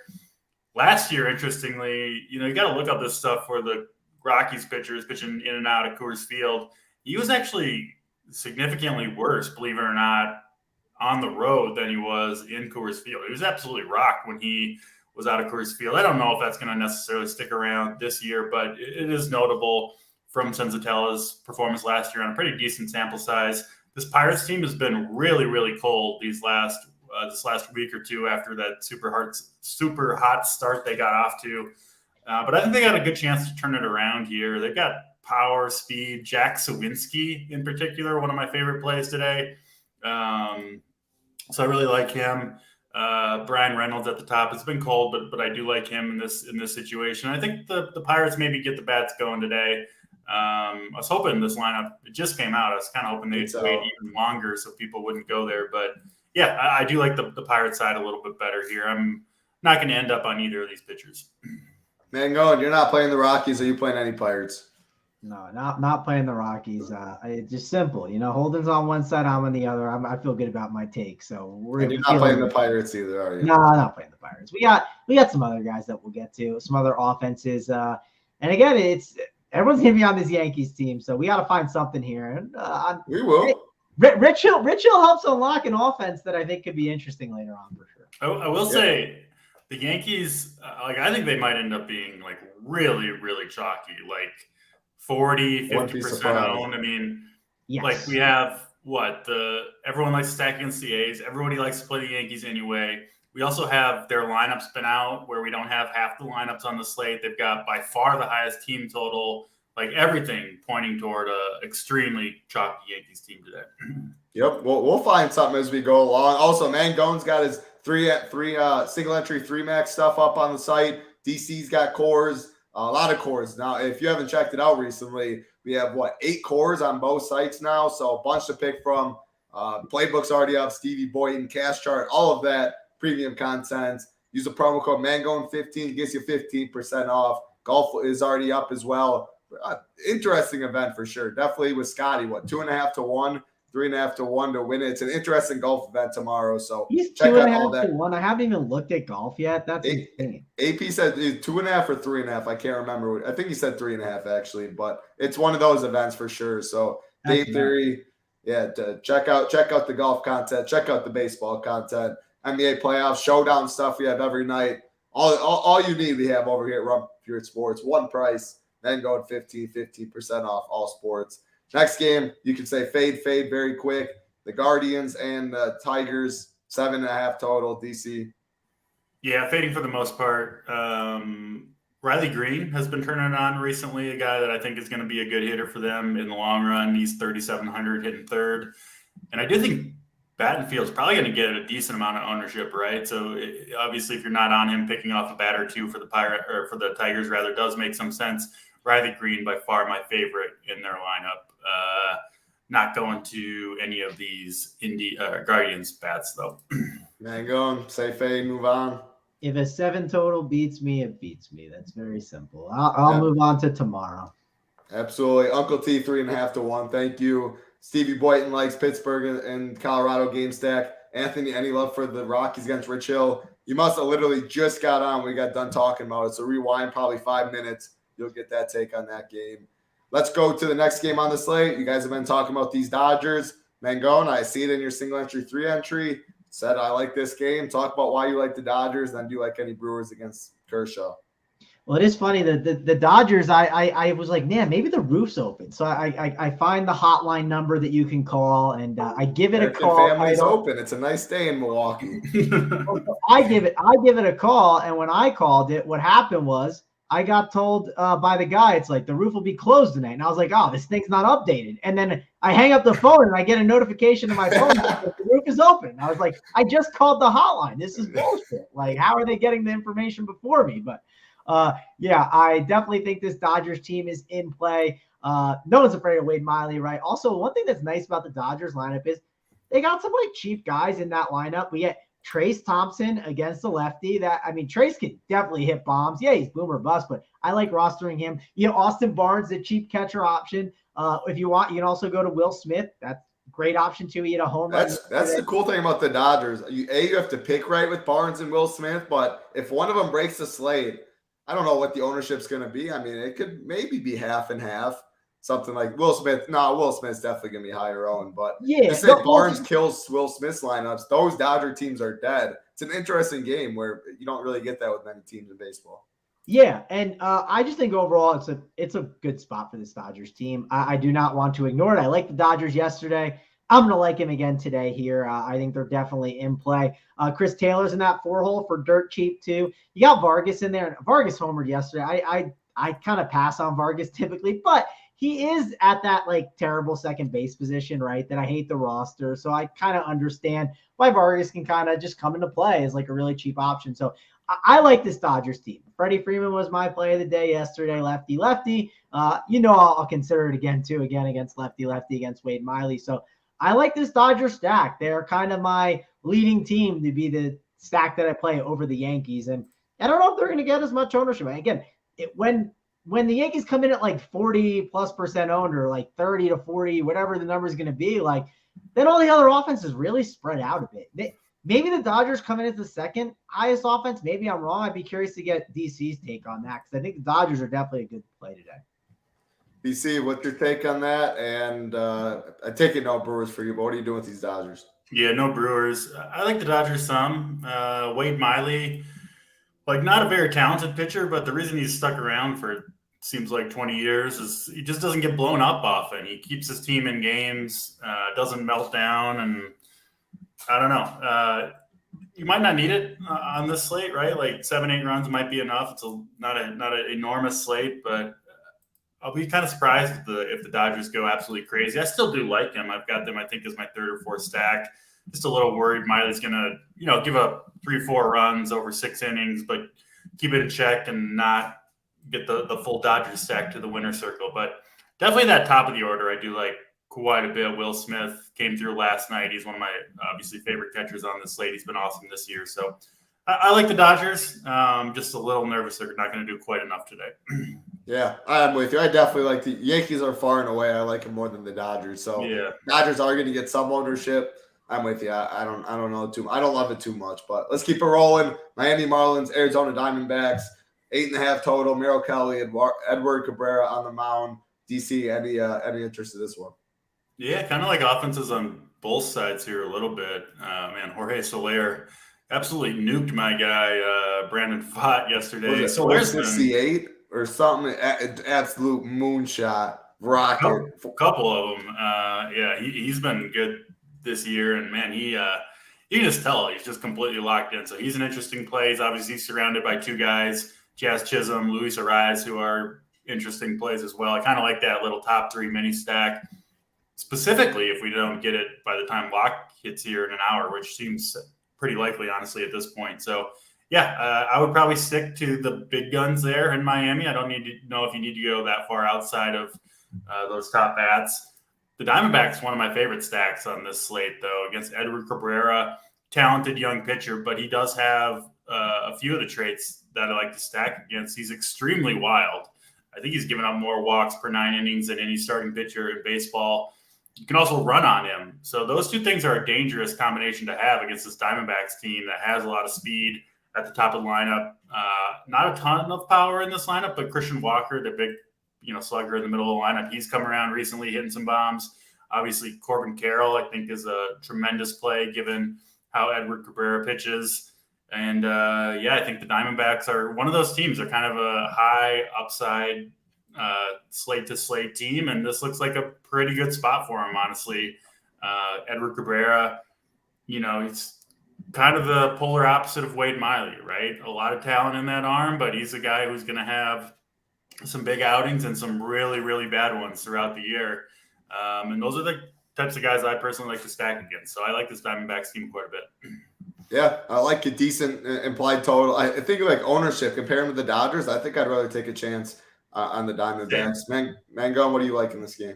C: Last year, interestingly, you got to look up this stuff where the Rockies pitchers pitching in and out of Coors Field. He was actually significantly worse, believe it or not, on the road than he was in Coors Field. He was absolutely rocked when he was out of Coors Field. I don't know if that's going to necessarily stick around this year, but it is notable from Senzatella's performance last year on a pretty decent sample size. This Pirates team has been really, really cold this last week or two after that super hot start they got off to. But I think they got a good chance to turn it around here. They've got power, speed. Jack Sawinski in particular, one of my favorite plays today. So I really like him. Brian Reynolds at the top. It's been cold, but I do like him in this situation. I think the Pirates maybe get the bats going today. I was hoping this lineup, it just came out. I was kind of hoping they'd wait even longer so people wouldn't go there. But yeah, I do like the Pirates side a little bit better here. I'm not going to end up on either of these pitchers.
B: Mangone, you're not playing the Rockies. Are you playing any Pirates?
D: No, not playing the Rockies. It's just simple. Holden's on one side, I'm on the other. I feel good about my take. So
B: you're not playing the Pirates either, are you?
D: No, I'm not playing the Pirates. We got some other guys that we'll get to, some other offenses. And again, everyone's gonna be on this Yankees team, so we got to find something here. And
B: we will.
D: Rich Hill helps unlock an offense that I think could be interesting later on for sure.
C: I will say the Yankees, I think they might end up being really, really chalky, 40-50% owned. I mean,
D: yes.
C: We have everyone likes to stack against the A's. Everybody likes to play the Yankees anyway. We also have their lineup spin out where we don't have half the lineups on the slate. They've got by far the highest team total, everything pointing toward a extremely chalky Yankees team today.
B: Yep. We'll find something as we go along. Also, Mangone's got his three single entry 3-max stuff up on the site. DC's got cores, a lot of cores. Now, if you haven't checked it out recently, we have 8 cores on both sites now. So a bunch to pick from. Playbook's already up, Stevie Boyton, cash chart, all of that. Premium content. Use the promo code Mangone15, gets you 15% off. Golf is already up as well. Interesting event for sure. Definitely with Scotty, 2.5 to 1, 3.5 to 1 to win it. It's an interesting golf event tomorrow. So
D: he's
B: check out all
D: 2.5
B: that.
D: to 1. I haven't even looked at golf yet. That's insane.
B: AP said 2.5 or 3.5. I can't remember. I think he said 3.5 actually, but it's one of those events for sure. So Day Theory, check out the golf content. Check out the baseball content. NBA playoffs, showdown stuff we have every night. All you need we have over here at Run Pure Sports. One price, then go at 15% off all sports. Next game, you can say fade very quick. The Guardians and the Tigers, 7.5 total, DC.
C: Yeah, fading for the most part. Riley Green has been turning on recently, a guy that I think is going to be a good hitter for them in the long run. He's 3,700 hitting third. And I do think Battenfield's probably going to get a decent amount of ownership, right? So obviously, if you're not on him, picking off a bat or two for the Tigers rather does make some sense. Riley Green, by far my favorite in their lineup. Not going to any of these Guardians bats though.
B: Mangone, say fade, move on.
D: If a 7 total beats me, it beats me. That's very simple. I'll move on to tomorrow.
B: Absolutely, Uncle T 3.5 to 1. Thank you. Stevie Boyton likes Pittsburgh and Colorado game stack. Anthony, any love for the Rockies against Rich Hill? You must have literally just got on. We got done talking about it. So rewind probably 5 minutes. You'll get that take on that game. Let's go to the next game on the slate. You guys have been talking about these Dodgers. Mangone, I see it in your single entry 3 entry. Said I like this game. Talk about why you like the Dodgers. Then do you like any Brewers against Kershaw?
D: Well, it is funny that the Dodgers, I was like, man, maybe the roof's open. So I find the hotline number that you can call, and I give it a call.
B: Family's open. It's a nice day in Milwaukee.
D: I give it a call, and when I called it, what happened was I got told by the guy, it's like the roof will be closed tonight, and I was like, oh, this thing's not updated. And then I hang up the phone, and I get a notification to my phone that the roof is open. And I was like, I just called the hotline. This is bullshit. Like, how are they getting the information before me? But yeah, I definitely think this Dodgers team is in play. No one's afraid of Wade Miley, right? Also, one thing that's nice about the Dodgers lineup is they got some like cheap guys in that lineup. We get Trace Thompson against the lefty. Trace can definitely hit bombs. Yeah, he's boom or bust, but I like rostering him. Austin Barnes, the cheap catcher option. If you want, you can also go to Will Smith. That's a great option too. He had a home run.
B: That's the cool thing about the Dodgers. You have to pick right with Barnes and Will Smith, but if one of them breaks the slate, I don't know what the ownership's going to be. I mean, it could maybe be half and half. Something like Will Smith. No, Will Smith's definitely going to be higher owned. But
D: yeah,
B: just say Barnes kills Will Smith's lineups, those Dodger teams are dead. It's an interesting game where you don't really get that with many teams in baseball.
D: Yeah, and I just think overall it's a good spot for this Dodgers team. I do not want to ignore it. I liked the Dodgers yesterday. I'm going to like him again today here. I think they're definitely in play. Chris Taylor's in that 4-hole for dirt cheap too. You got Vargas in there. Vargas homered yesterday. I kind of pass on Vargas typically, but he is at that like terrible second base position, right? That I hate the roster. So I kind of understand why Vargas can kind of just come into play as like a really cheap option. So I like this Dodgers team. Freddie Freeman was my play of the day yesterday, lefty. I'll consider it again against lefty against Wade Miley. So I like this Dodger stack. They're kind of my leading team to be the stack that I play over the Yankees. And I don't know if they're going to get as much ownership. Again, when the Yankees come in at like 40+% owned or like 30 to 40, whatever the number is going to be, like then all the other offenses really spread out a bit. Maybe the Dodgers come in as the second highest offense. Maybe I'm wrong. I'd be curious to get DC's take on that because I think the Dodgers are definitely a good play today.
B: BC, what's your take on that? And I take it no Brewers for you, but what are you doing with these Dodgers?
C: Yeah, no Brewers. I like the Dodgers some. Wade Miley, like not a very talented pitcher, but the reason he's stuck around for seems like 20 years is he just doesn't get blown up often. He keeps his team in games, doesn't melt down, and I don't know. You might not need it on this slate, right? Like 7-8 runs might be enough. It's not an enormous slate, but I'll be kind of surprised if the Dodgers go absolutely crazy. I still do like them. I've got them, I think, as my third or fourth stack. Just a little worried Miley's going to, give up 3-4 runs over 6 innings, but keep it in check and not get the full Dodgers stack to the winner's circle. But definitely that top of the order, I do like quite a bit. Will Smith came through last night. He's one of my obviously favorite catchers on this slate. He's been awesome this year. So I like the Dodgers. Just a little nervous they're not going to do quite enough today.
B: Yeah, I'm with you. I definitely like the Yankees are far and away. I like them more than the Dodgers. So
C: yeah,
B: Dodgers are going to get some ownership. I'm with you. I don't know too. I don't love it too much, but let's keep it rolling. Miami Marlins, Arizona Diamondbacks, 8.5 total. Merrill Kelly, Edward Cabrera on the mound. DC, any interest in this one?
C: Yeah, kind of like offenses on both sides here a little bit. Man, Jorge Soler absolutely nuked my guy Brandon Pfaadt yesterday.
B: Was it 68 or something? Absolute moonshot rocket.
C: A couple of them. Yeah, he's been good this year, and man, you can just tell he's just completely locked in. So he's an interesting play. He's obviously surrounded by two guys, Jazz Chisholm, Luis Ariz, who are interesting plays as well. I kind of like that little top 3 mini stack. Specifically, if we don't get it by the time lock hits here in an hour, which seems pretty likely, honestly, at this point. So, yeah, I would probably stick to the big guns there in Miami. I don't need to know if you need to go that far outside of those top bats. The Diamondbacks, one of my favorite stacks on this slate, though, against Edward Cabrera, talented young pitcher, but he does have a few of the traits that I like to stack against. He's extremely wild. I think he's given up more walks per 9 innings than any starting pitcher in baseball. You can also run on him. So those two things are a dangerous combination to have against this Diamondbacks team that has a lot of speed at the top of the lineup. Not a ton of power in this lineup, but Christian Walker, the big slugger in the middle of the lineup, he's come around recently hitting some bombs. Obviously, Corbin Carroll, I think, is a tremendous play given how Edward Cabrera pitches. And I think the Diamondbacks are one of those teams. They're kind of a high upside slate to slate team, and this looks like a pretty good spot for him, honestly. Edward Cabrera, he's kind of the polar opposite of Wade Miley, right? A lot of talent in that arm, but he's a guy who's going to have some big outings and some really, really bad ones throughout the year. And those are the types of guys I personally like to stack against. So I like this Diamondbacks team quite a bit.
B: Yeah, I like a decent implied total. I think like ownership, comparing to the Dodgers, I think I'd rather take a chance on the Diamondbacks. Mangone, what do you like in this game?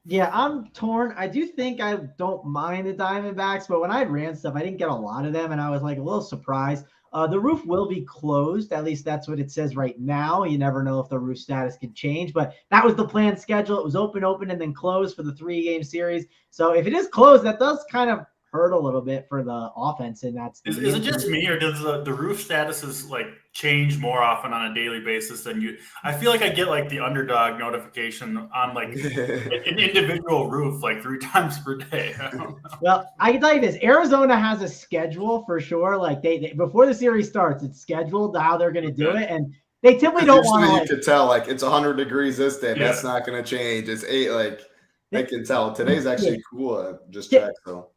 D: Yeah, I'm torn. I do think I don't mind the Diamondbacks, but when I ran stuff, I didn't get a lot of them, and I was like a little surprised. The roof will be closed. At least that's what it says right now. You never know if the roof status can change, but that was the planned schedule. It was open, and then closed for the 3-game series. So if it is closed, that does kind of hurt a little bit for the offense. And that's
C: is it just me, or does the roof statuses like change more often on a daily basis than you? I feel like I get like the underdog notification on like an individual roof like 3 times per day.
D: Well, I can tell you this: Arizona has a schedule for sure. Like they before the series starts, it's scheduled how they're going to do it, and they typically don't want to.
B: You could tell like it's 100 degrees this day. Yeah. That's not going to change. It's 8. Like I can tell today's actually cool. Just check so.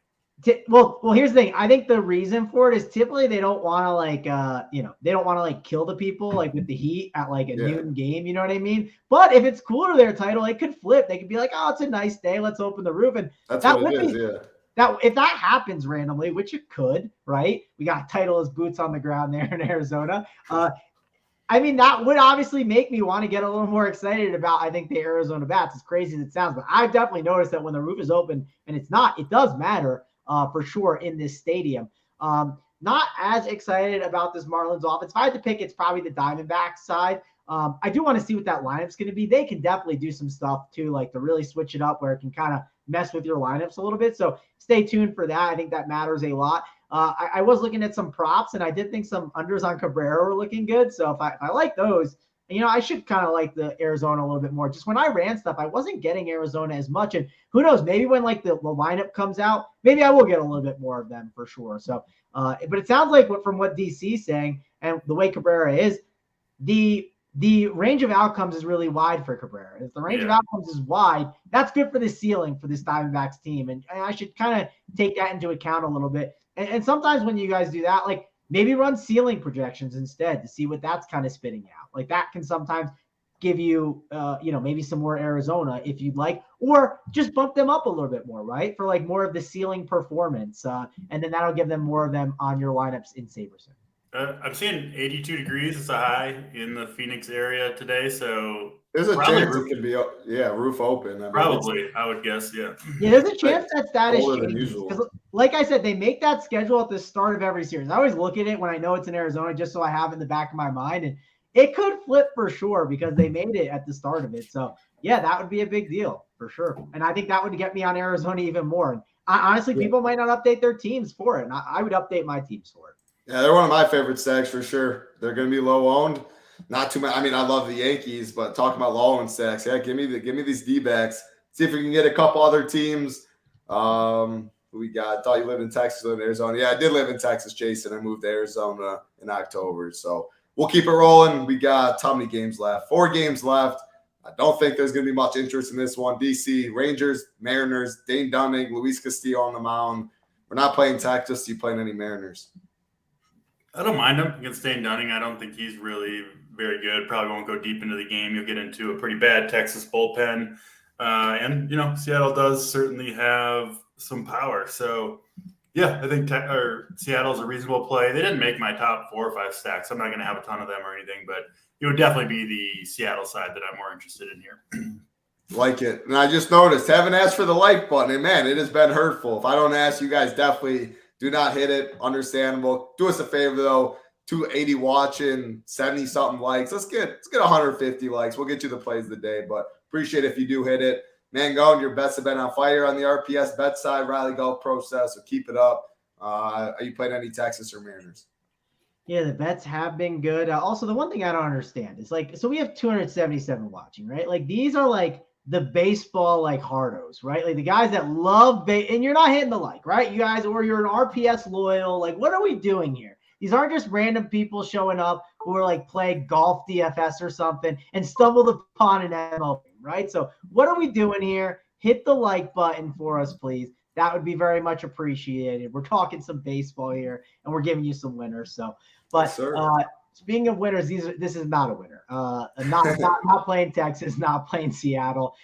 D: Well, here's the thing. I think the reason for it is typically they don't want to like, they don't want to like kill the people like with the heat at like a noon game. You know what I mean? But if it's cooler their title, it could flip. They could be like, oh, it's a nice day. Let's open the roof. And
B: that's
D: that
B: what it is.
D: That if that happens randomly, which it could, right? We got Titleist boots on the ground there in Arizona. I mean, that would obviously make me want to get a little more excited about, I think, the Arizona bats. As crazy as it sounds, but I've definitely noticed that when the roof is open and it's not, it does matter. For sure in this stadium. Not as excited about this Marlins offense. If I had to pick, it's probably the Diamondbacks side. I do want to see what that lineup's going to be. They can definitely do some stuff too, like to really switch it up where it can kind of mess with your lineups a little bit. So stay tuned for that. I think that matters a lot. I was looking at some props, and I did think some unders on Cabrera were looking good. So if I like those, I should kind of like the Arizona a little bit more. Just when I ran stuff, I wasn't getting Arizona as much. And who knows, maybe when like the lineup comes out, maybe I will get a little bit more of them for sure. So, but it sounds like from what DC's saying and the way Cabrera is, the range of outcomes is really wide for Cabrera. If the range of outcomes is wide, that's good for the ceiling for this Diamondbacks team. And I should kind of take that into account a little bit. And sometimes when you guys do that, like, maybe run ceiling projections instead to see what that's kind of spitting out. Like that can sometimes give you, maybe some more Arizona if you'd like, or just bump them up a little bit more, right? For like more of the ceiling performance. And then that'll give them more of them on your lineups in Saberson.
C: I'm seeing 82 degrees. It's a high in the Phoenix area today. So
B: there's a chance it could be, roof open.
C: Probably, I would guess, yeah.
D: Yeah, there's a chance that status changes. Because like I said, they make that schedule at the start of every series. I always look at it when I know it's in Arizona just so I have it in the back of my mind. And it could flip for sure because they made it at the start of it. So, yeah, that would be a big deal for sure. And I think that would get me on Arizona even more. And honestly, people might not update their teams for it. And I would update my teams for it.
B: Yeah, they're one of my favorite stacks for sure. They're going to be low owned. Not too much. I mean, I love the Yankees, but talking about low owned stacks, give me these D-backs. See if we can get a couple other teams. We got. I thought you lived in Texas, lived in Arizona. Yeah, I did live in Texas, Jason. I moved to Arizona in October, so we'll keep it rolling. We got how many games left? 4 games left. I don't think there's going to be much interest in this one. DC, Rangers, Mariners, Dane Dunning, Luis Castillo on the mound. We're not playing Texas. You playing any Mariners?
C: I don't mind him against Dane Dunning. I don't think he's really very good. Probably won't go deep into the game. You'll get into a pretty bad Texas bullpen. And Seattle does certainly have some power. So, yeah, I think Seattle's a reasonable play. They didn't make my top 4 or 5 stacks. I'm not going to have a ton of them or anything, but it would definitely be the Seattle side that I'm more interested in here.
B: Like it. And I just noticed, haven't asked for the like button. And, man, it has been hurtful. If I don't ask, you guys definitely – do not hit it. Understandable. Do us a favor, though. 280 watching, 70-something likes. Let's get 150 likes. We'll get you the plays of the day, but appreciate it if you do hit it. Mangone, your bets have been on fire on the RPS bet side, Riley Golf Process, so keep it up. Are you playing any Texas or Mariners?
D: Yeah, the bets have been good. Also, the one thing I don't understand is so we have 277 watching, right? Like these are like the baseball like hardos, right? Like the guys that love and you're not hitting the like, right? You guys, or you're an RPS loyal. Like, what are we doing here? These aren't just random people showing up who are like playing golf DFS or something and stumbled upon an MLB, right? So what are we doing here? Hit the like button for us, please. That would be very much appreciated. We're talking some baseball here, and we're giving you some winners. So, but speaking of winners, this is not a winner. Not playing Texas, not playing Seattle.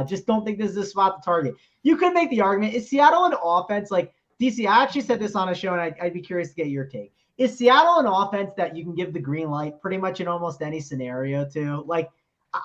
D: Just don't think this is a spot to target. You could make the argument: is Seattle an offense like DC? I actually said this on a show, and I'd be curious to get your take. Is Seattle an offense that you can give the green light pretty much in almost any scenario to? Like,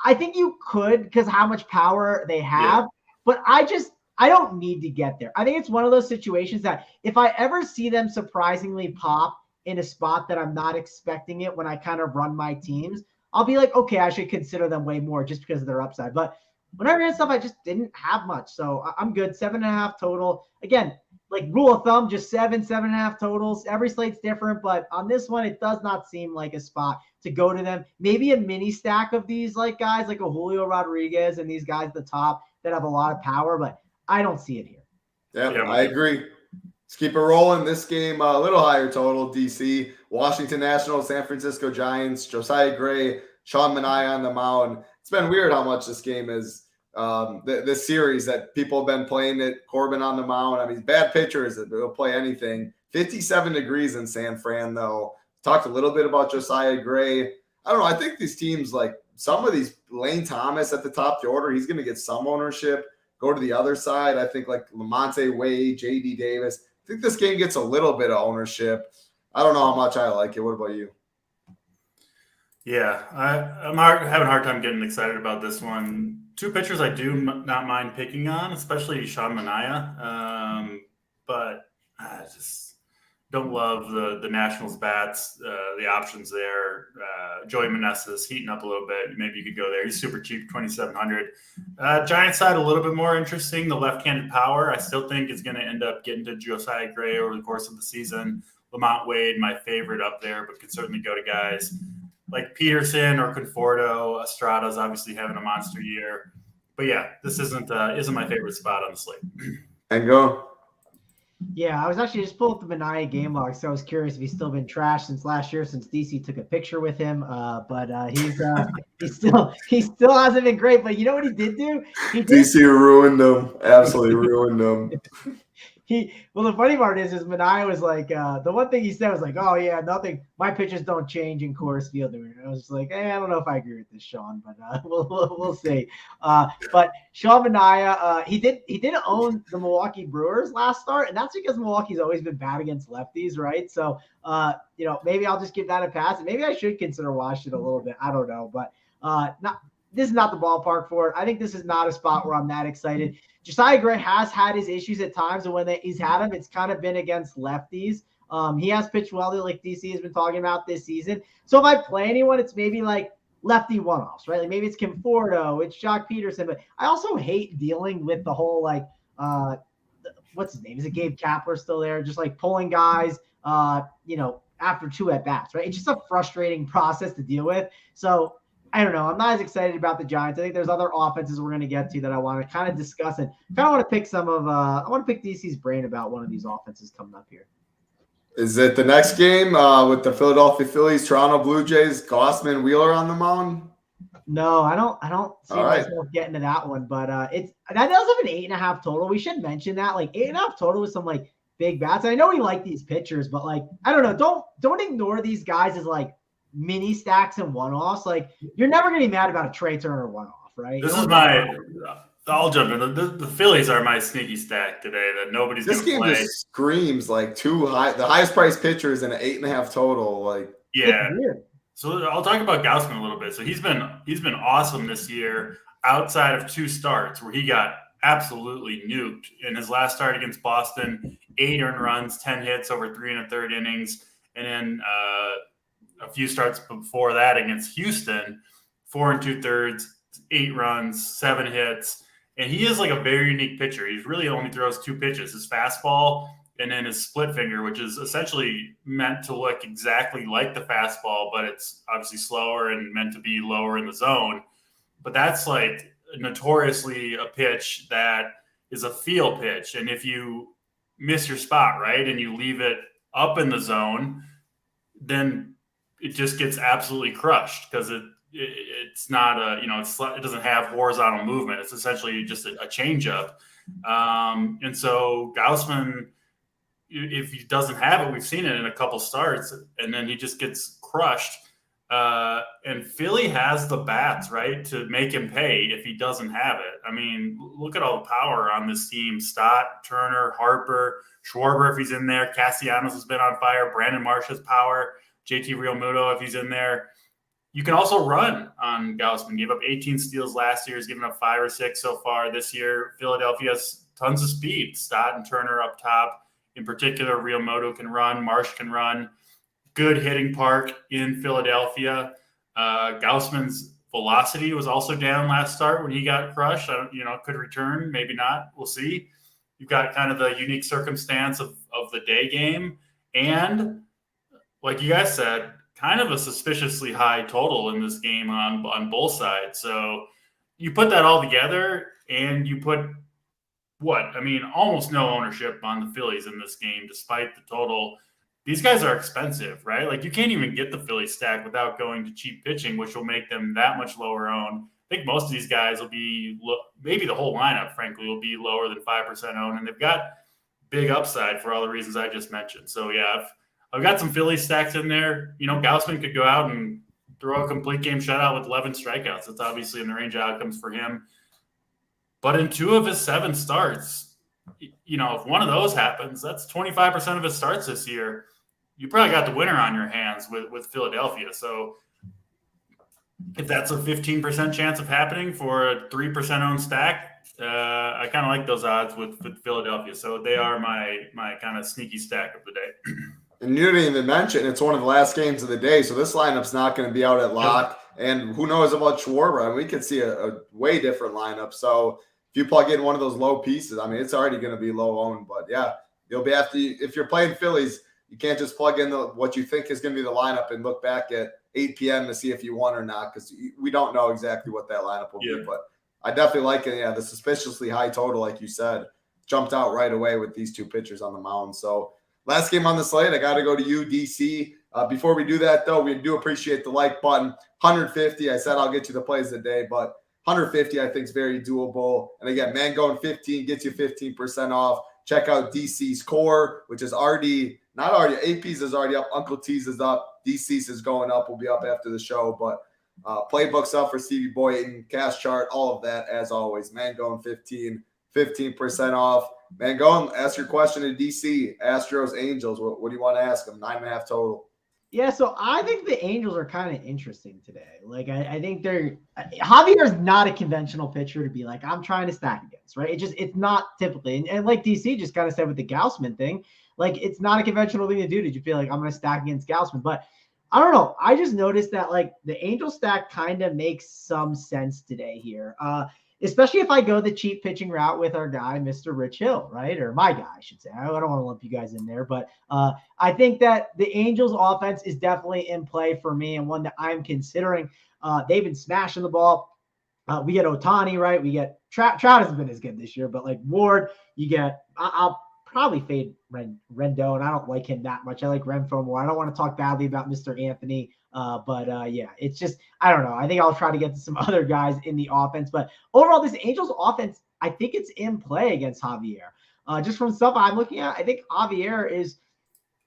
D: I think you could because how much power they have, but I don't need to get there. I think it's one of those situations that if I ever see them surprisingly pop in a spot that I'm not expecting it when I kind of run my teams, I'll be like, okay, I should consider them way more just because of their upside. But whenever I had stuff, I just didn't have much. So I'm good. 7.5 total. Again, like rule of thumb, just 7.5 totals. Every slate's different, but on this one, it does not seem like a spot to go to them. Maybe a mini stack of these like guys like a Julio Rodriguez and these guys at the top that have a lot of power, but I don't see it here.
B: Yeah, I agree. Let's keep it rolling. This game, a little higher total, DC. Washington Nationals, San Francisco Giants, Josiah Gray, Sean Manaea on the mound. It's been weird how much this game is, this series that people have been playing it. Corbin on the mound. I mean, bad pitchers, they'll play anything. 57 degrees in San Fran, though. Talked a little bit about Josiah Gray. I don't know. I think these teams, like some of these, Lane Thomas at the top of the order, he's going to get some ownership. Go to the other side. I think like Lamonte Wade, J.D. Davis. I think this game gets a little bit of ownership. I don't know how much I like it. What about you?
C: Yeah, I'm having a hard time getting excited about this one. Two pitchers I do not mind picking on, especially Sean Manaea. But I just don't love the Nationals bats, the options there. Joey Meneses heating up a little bit. Maybe you could go there. He's super cheap, 2,700. Giants side a little bit more interesting. The left-handed power, I still think is going to end up getting to Josiah Gray over the course of the season. Lamont Wade, my favorite up there, but could certainly go to guys like Peterson or Conforto. Estrada's obviously having a monster year. But yeah, this isn't my favorite spot on the slate.
B: And go.
D: Yeah, I was actually just pulling up the Manaea game log, so I was curious if he's still been trashed since last year, since DC took a picture with him. But he still hasn't been great. But you know what he did do?
B: DC ruined him, absolutely ruined him.
D: Well, the funny part is Manaea was like, the one thing he said was like, oh yeah, nothing. My pitches don't change in Coors Field. And I was just like, I don't know if I agree with this, Sean, but we'll see. But Sean Manaea, he did own the Milwaukee Brewers last start, and that's because Milwaukee's always been bad against lefties, right? So, maybe I'll just give that a pass, and maybe I should consider Washington a little bit. I don't know, but this is not the ballpark for it. I think this is not a spot where I'm that excited. Josiah Gray has had his issues at times, and when he's had them, it's kind of been against lefties. He has pitched well, like DC has been talking about this season. So if I play anyone, it's maybe like lefty one-offs, right? Like maybe it's Conforto, it's Jock Peterson, but I also hate dealing with the whole like what's his name? Is it Gabe Kapler still there? Just like pulling guys, after 2 at-bats, right? It's just a frustrating process to deal with. So I don't know. I'm not as excited about the Giants. I think there's other offenses we're going to get to that I want to kind of discuss, and kind of want to pick I want to pick DC's brain about one of these offenses coming up here.
B: Is it the next game with the Philadelphia Phillies, Toronto Blue Jays, Gossman, Wheeler on the mound?
D: No, I don't see myself getting to that one, but that does have an 8.5 total. We should mention that, like 8.5 total with some like big bats. And I know we like these pitchers, but like I don't know. Don't ignore these guys as like mini stacks and one-offs. Like you're never gonna be mad about a Trey Turner one-off, right?
C: I'll jump in. The Phillies are my sneaky stack today that nobody's gonna play. This game
B: just screams like too high. The highest priced pitcher is an 8.5 total. Like
C: so I'll talk about Gausman a little bit. So he's been awesome this year outside of 2 starts where he got absolutely nuked. In his last start against Boston, 8 earned runs, 10 hits over 3 1/3 innings, and then a few starts before that against Houston, 4 2/3, 8 runs, 7 hits. And he is like a very unique pitcher. He really only throws 2 pitches, his fastball and then his split finger, which is essentially meant to look exactly like the fastball, but it's obviously slower and meant to be lower in the zone. But that's like notoriously a pitch that is a feel pitch. And if you miss your spot, right, and you leave it up in the zone, then it just gets absolutely crushed because it's not it doesn't have horizontal movement. It's essentially just a changeup. And so Gausman, if he doesn't have it, we've seen it in a couple starts, and then he just gets crushed. And Philly has the bats, right, to make him pay if he doesn't have it. I mean, look at all the power on this team. Stott, Turner, Harper, Schwarber if he's in there. Castellanos has been on fire. Brandon Marsh has power. JT Realmuto if he's in there. You can also run on Gausman. Gave up 18 steals last year. He's given up 5 or 6 so far this year. Philadelphia has tons of speed. Stott and Turner up top. In particular, Realmuto can run. Marsh can run. Good hitting park in Philadelphia. Gausman's velocity was also down last start when he got crushed. Could return, maybe not. We'll see. You've got kind of the unique circumstance of the day game. And like you guys said, kind of a suspiciously high total in this game on both sides. So you put that all together and you put almost no ownership on the Phillies in this game, despite the total. These guys are expensive, right? Like you can't even get the Phillies stack without going to cheap pitching, which will make them that much lower owned. I think most of these guys will be, maybe the whole lineup, frankly, will be lower than 5% owned. And they've got big upside for all the reasons I just mentioned. So yeah, I've got some Phillies stacks in there. Gausman could go out and throw a complete game shutout with 11 strikeouts. That's obviously in the range of outcomes for him. But in 2 of his 7 starts, if one of those happens, that's 25% of his starts this year. You probably got the winner on your hands with Philadelphia. So if that's a 15% chance of happening for a 3% owned stack, I kind of like those odds with Philadelphia. So they are my kind of sneaky stack of the day.
B: And you didn't even mention it's one of the last games of the day, so this lineup's not going to be out at lock. And who knows about Schwarber? I mean, we could see a way different lineup. So if you plug in one of those low pieces, I mean, it's already going to be low owned. But yeah, you'll be if you're playing Phillies, you can't just plug in what you think is going to be the lineup and look back at 8 p.m. to see if you won or not, because we don't know exactly what that lineup will be. But I definitely like it. Yeah, the suspiciously high total, like you said, jumped out right away with these 2 pitchers on the mound. So last game on the slate, I got to go to you, DC. Before we do that, though, we do appreciate the like button. 150, I said I'll get you the plays of the day, but 150 I think is very doable. And again, Mangone 15 gets you 15% off. Check out DC's core, which is AP's is already up. Uncle T's is up. DC's is going up. We'll be up after the show. But playbooks up for Stevie Boyton, cash chart, all of that as always. Mangone 15% off. Mangone, ask your question to DC. Astros, Angels. What do you want to ask them? 9.5 total.
D: Yeah, so I think the Angels are kind of interesting today. Like, I think Javier's not a conventional pitcher to be like, I'm trying to stack against, right? It's not typically. And like DC just kind of said with the Gausman thing, like, it's not a conventional thing to do. Did you feel like I'm going to stack against Gausman? But I don't know. I just noticed that, like, the Angel stack kind of makes some sense today here. Especially if I go the cheap pitching route with our guy, Mr. Rich Hill, right? Or my guy, I should say. I don't want to lump you guys in there, but I think that the Angels offense is definitely in play for me and one that I'm considering. They've been smashing the ball. We get Ohtani, right? We get Trout hasn't been as good this year, but like Ward, you get, I'll probably fade Rendon. I don't like him that much. I like Renfroe more. I don't want to talk badly about Mr. Anthony. Yeah, it's just, I don't know. I think I'll try to get to some other guys in the offense, but overall this Angels offense, I think it's in play against Javier. Just from stuff I'm looking at, I think Javier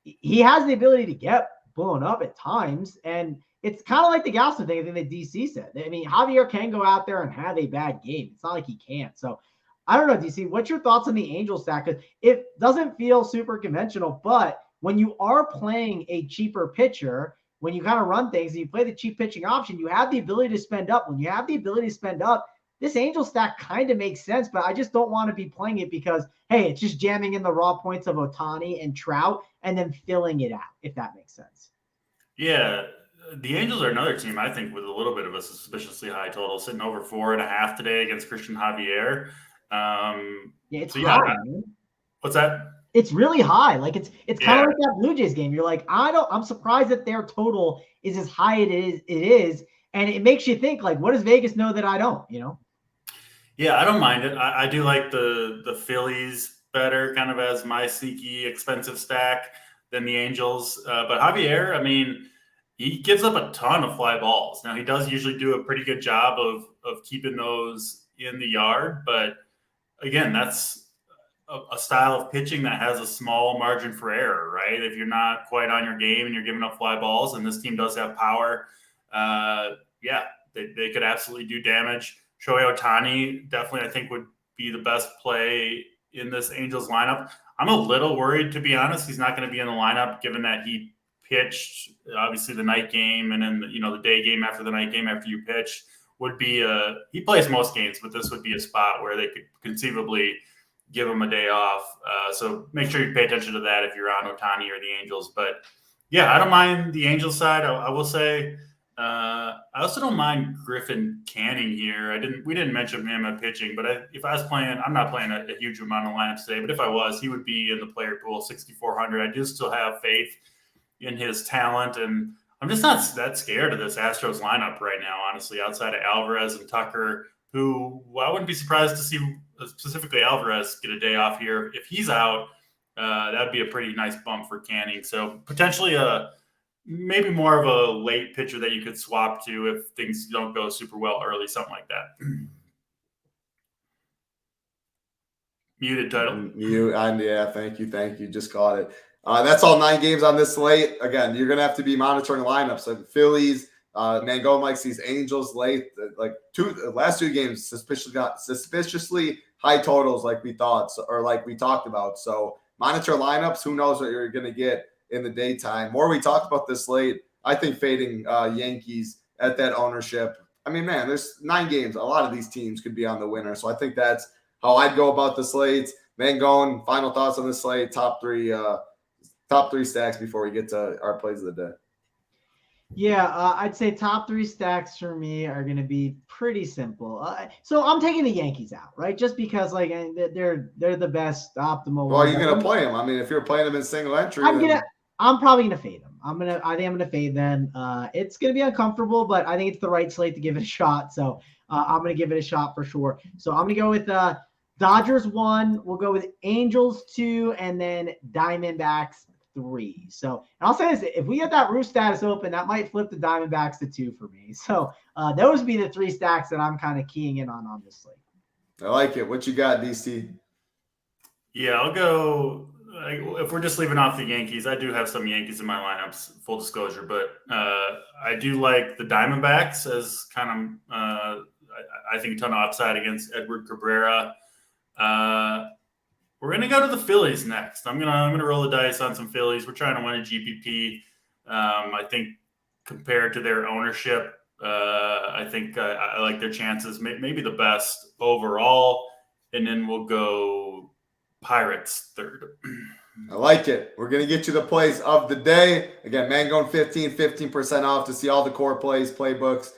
D: he has the ability to get blown up at times. And it's kind of like the Gausman thing, I think that DC said. I mean, Javier can go out there and have a bad game. It's not like he can't. So I don't know, DC, what's your thoughts on the Angels stack? Because it doesn't feel super conventional, but when you are playing a cheaper pitcher, when you kind of run things and you play the cheap pitching option, you have the ability to spend up. When you have the ability to spend up, this Angel stack kind of makes sense, but I just don't want to be playing it because, hey, it's just jamming in the raw points of Ohtani and Trout and then filling it out, if that makes sense.
C: Yeah, the Angels are another team, I think, with a little bit of a suspiciously high total, sitting over 4.5 today against Christian Javier.
D: It's high, man.
C: What's that?
D: It's really high. Like it's kind of like that Blue Jays game. You're like, I'm surprised that their total is as high it is. And it makes you think, like, what does Vegas know that I don't,
C: Yeah, I don't mind it. I do like the Phillies better, kind of as my sneaky expensive stack. than the Angels. But Javier, I mean, he gives up a ton of fly balls. Now, he does usually do a pretty good job of keeping those in the yard. But again, that's a style of pitching that has a small margin for error, right? If you're not quite on your game and you're giving up fly balls, and this team does have power, they could absolutely do damage. Shohei Ohtani definitely, I think, would be the best play in this Angels lineup. I'm a little worried, to be honest. He's not going to be in the lineup, given that he pitched obviously the night game, and then the day game after the night game after you pitch would be he plays most games, but this would be a spot where they could conceivably give him a day off. So make sure you pay attention to that if you're on Ohtani or the Angels. But yeah, I don't mind the Angels side. I will say I also don't mind Griffin Canning here. We didn't mention him at pitching, but if I was playing, I'm not playing a huge amount of lineups today, but if I was, he would be in the player pool 6,400. I do still have faith in his talent, and I'm just not that scared of this Astros lineup right now, honestly, outside of Alvarez and Tucker, who I wouldn't be surprised to see specifically Alvarez get a day off here. If he's out, that'd be a pretty nice bump for Canning. So potentially maybe more of a late pitcher that you could swap to if things don't go super well early, something like that. Muted title.
B: Mute, and yeah, thank you. Just got it. That's all 9 games on this slate. Again, you're going to have to be monitoring lineups. So Phillies, Mangone likes these Angels late. Like the last 2 games suspiciously high totals like we thought, or like we talked about. So monitor lineups. Who knows what you're going to get in the daytime. More we talked about this late. I think fading Yankees at that ownership. I mean, man, there's 9 games. A lot of these teams could be on the winner. So I think that's how I'd go about the slates. Mangone, final thoughts on the slate. Top three stacks before we get to our plays of the day.
D: Yeah, I'd say top 3 stacks for me are going to be pretty simple. So I'm taking the Yankees out, right? Just because like they're the best optimal.
B: Well, you're going to play them. I mean, if you're playing them in single entry,
D: I'm probably going to fade them. I think I'm going to fade them. It's going to be uncomfortable, but I think it's the right slate to give it a shot. So I'm going to give it a shot for sure. So I'm going to go with Dodgers 1. We'll go with Angels 2, and then Diamondbacks 3. So, and I'll say this, if we get that roost status open, that might flip the Diamondbacks to 2 for me. So those would be the 3 stacks that I'm kind of keying in on this slate.
B: I like it. What you got, DC?
C: Yeah, I'll go. If we're just leaving off the Yankees, I do have some Yankees in my lineups, full disclosure, but I do like the Diamondbacks as kind of, I think, a ton of upside against Edward Cabrera. We're gonna go to the Phillies next. I'm gonna roll the dice on some Phillies. We're trying to win a GPP. I think compared to their ownership, I think I like their chances. Maybe the best overall, and then we'll go Pirates 3rd.
B: I like it. We're gonna get you the plays of the day. Again, Mangone 15% off to see all the core plays, playbooks,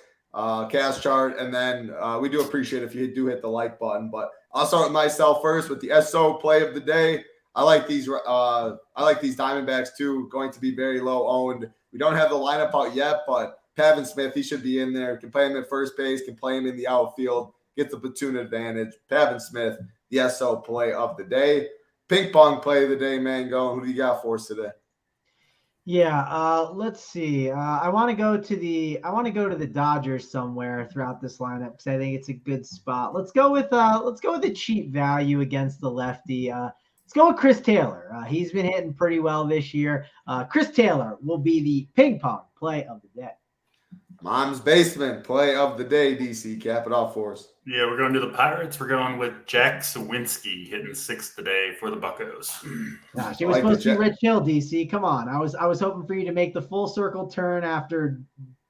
B: cash chart, and then we do appreciate if you do hit the like button. But I'll start with myself first with the SO play of the day. I like these Diamondbacks too, going to be very low owned. We don't have the lineup out yet, but Pavin Smith, he should be in there. Can play him at first base, can play him in the outfield, get the platoon advantage. Pavin Smith, the SO play of the day. Ping pong play of the day, Mangone. Who do you got for us today?
D: Yeah, let's see. I want to go to the Dodgers somewhere throughout this lineup because I think it's a good spot. Let's go with the cheap value against the lefty. Let's go with Chris Taylor. He's been hitting pretty well this year. Chris Taylor will be the ping pong play of the day.
B: Mom's basement play of the day, DC. Cap it off for us.
C: Yeah, we're going to the Pirates. We're going with Jack Sawinski hitting 6th today for the Buccos.
D: Gosh, it was supposed to be Rich Hill, DC. Come on. I was hoping for you to make the full circle turn after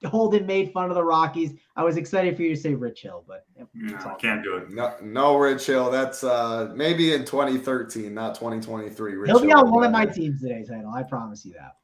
D: Holden made fun of the Rockies. I was excited for you to say Rich Hill, but
C: I can't do it.
B: No Rich Hill. That's maybe in 2013, not 2023.
D: He'll be on one of my teams today, Title. I promise you that.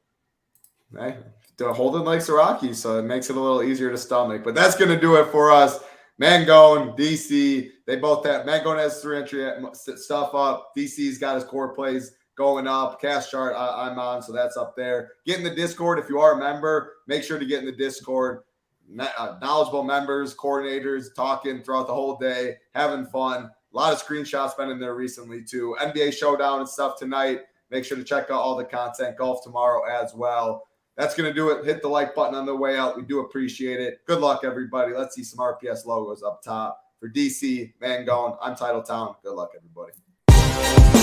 B: Hey, Holden likes the Rockies, so it makes it a little easier to stomach. But that's going to do it for us. Mangone, DC, they both have. Mangone has 3 entry stuff up. DC's got his core plays going up. Cash chart I'm on, so that's up there. Get in the Discord if you are a member. Make sure to get in the Discord. Knowledgeable members, coordinators, talking throughout the whole day, having fun. A lot of screenshots been in there recently too. NBA Showdown and stuff tonight. Make sure to check out all the content. Golf tomorrow as well. That's going to do it. Hit the like button on the way out. We do appreciate it. Good luck, everybody. Let's see some RPS logos up top. For DC, Mangone, I'm Titletown. Good luck, everybody.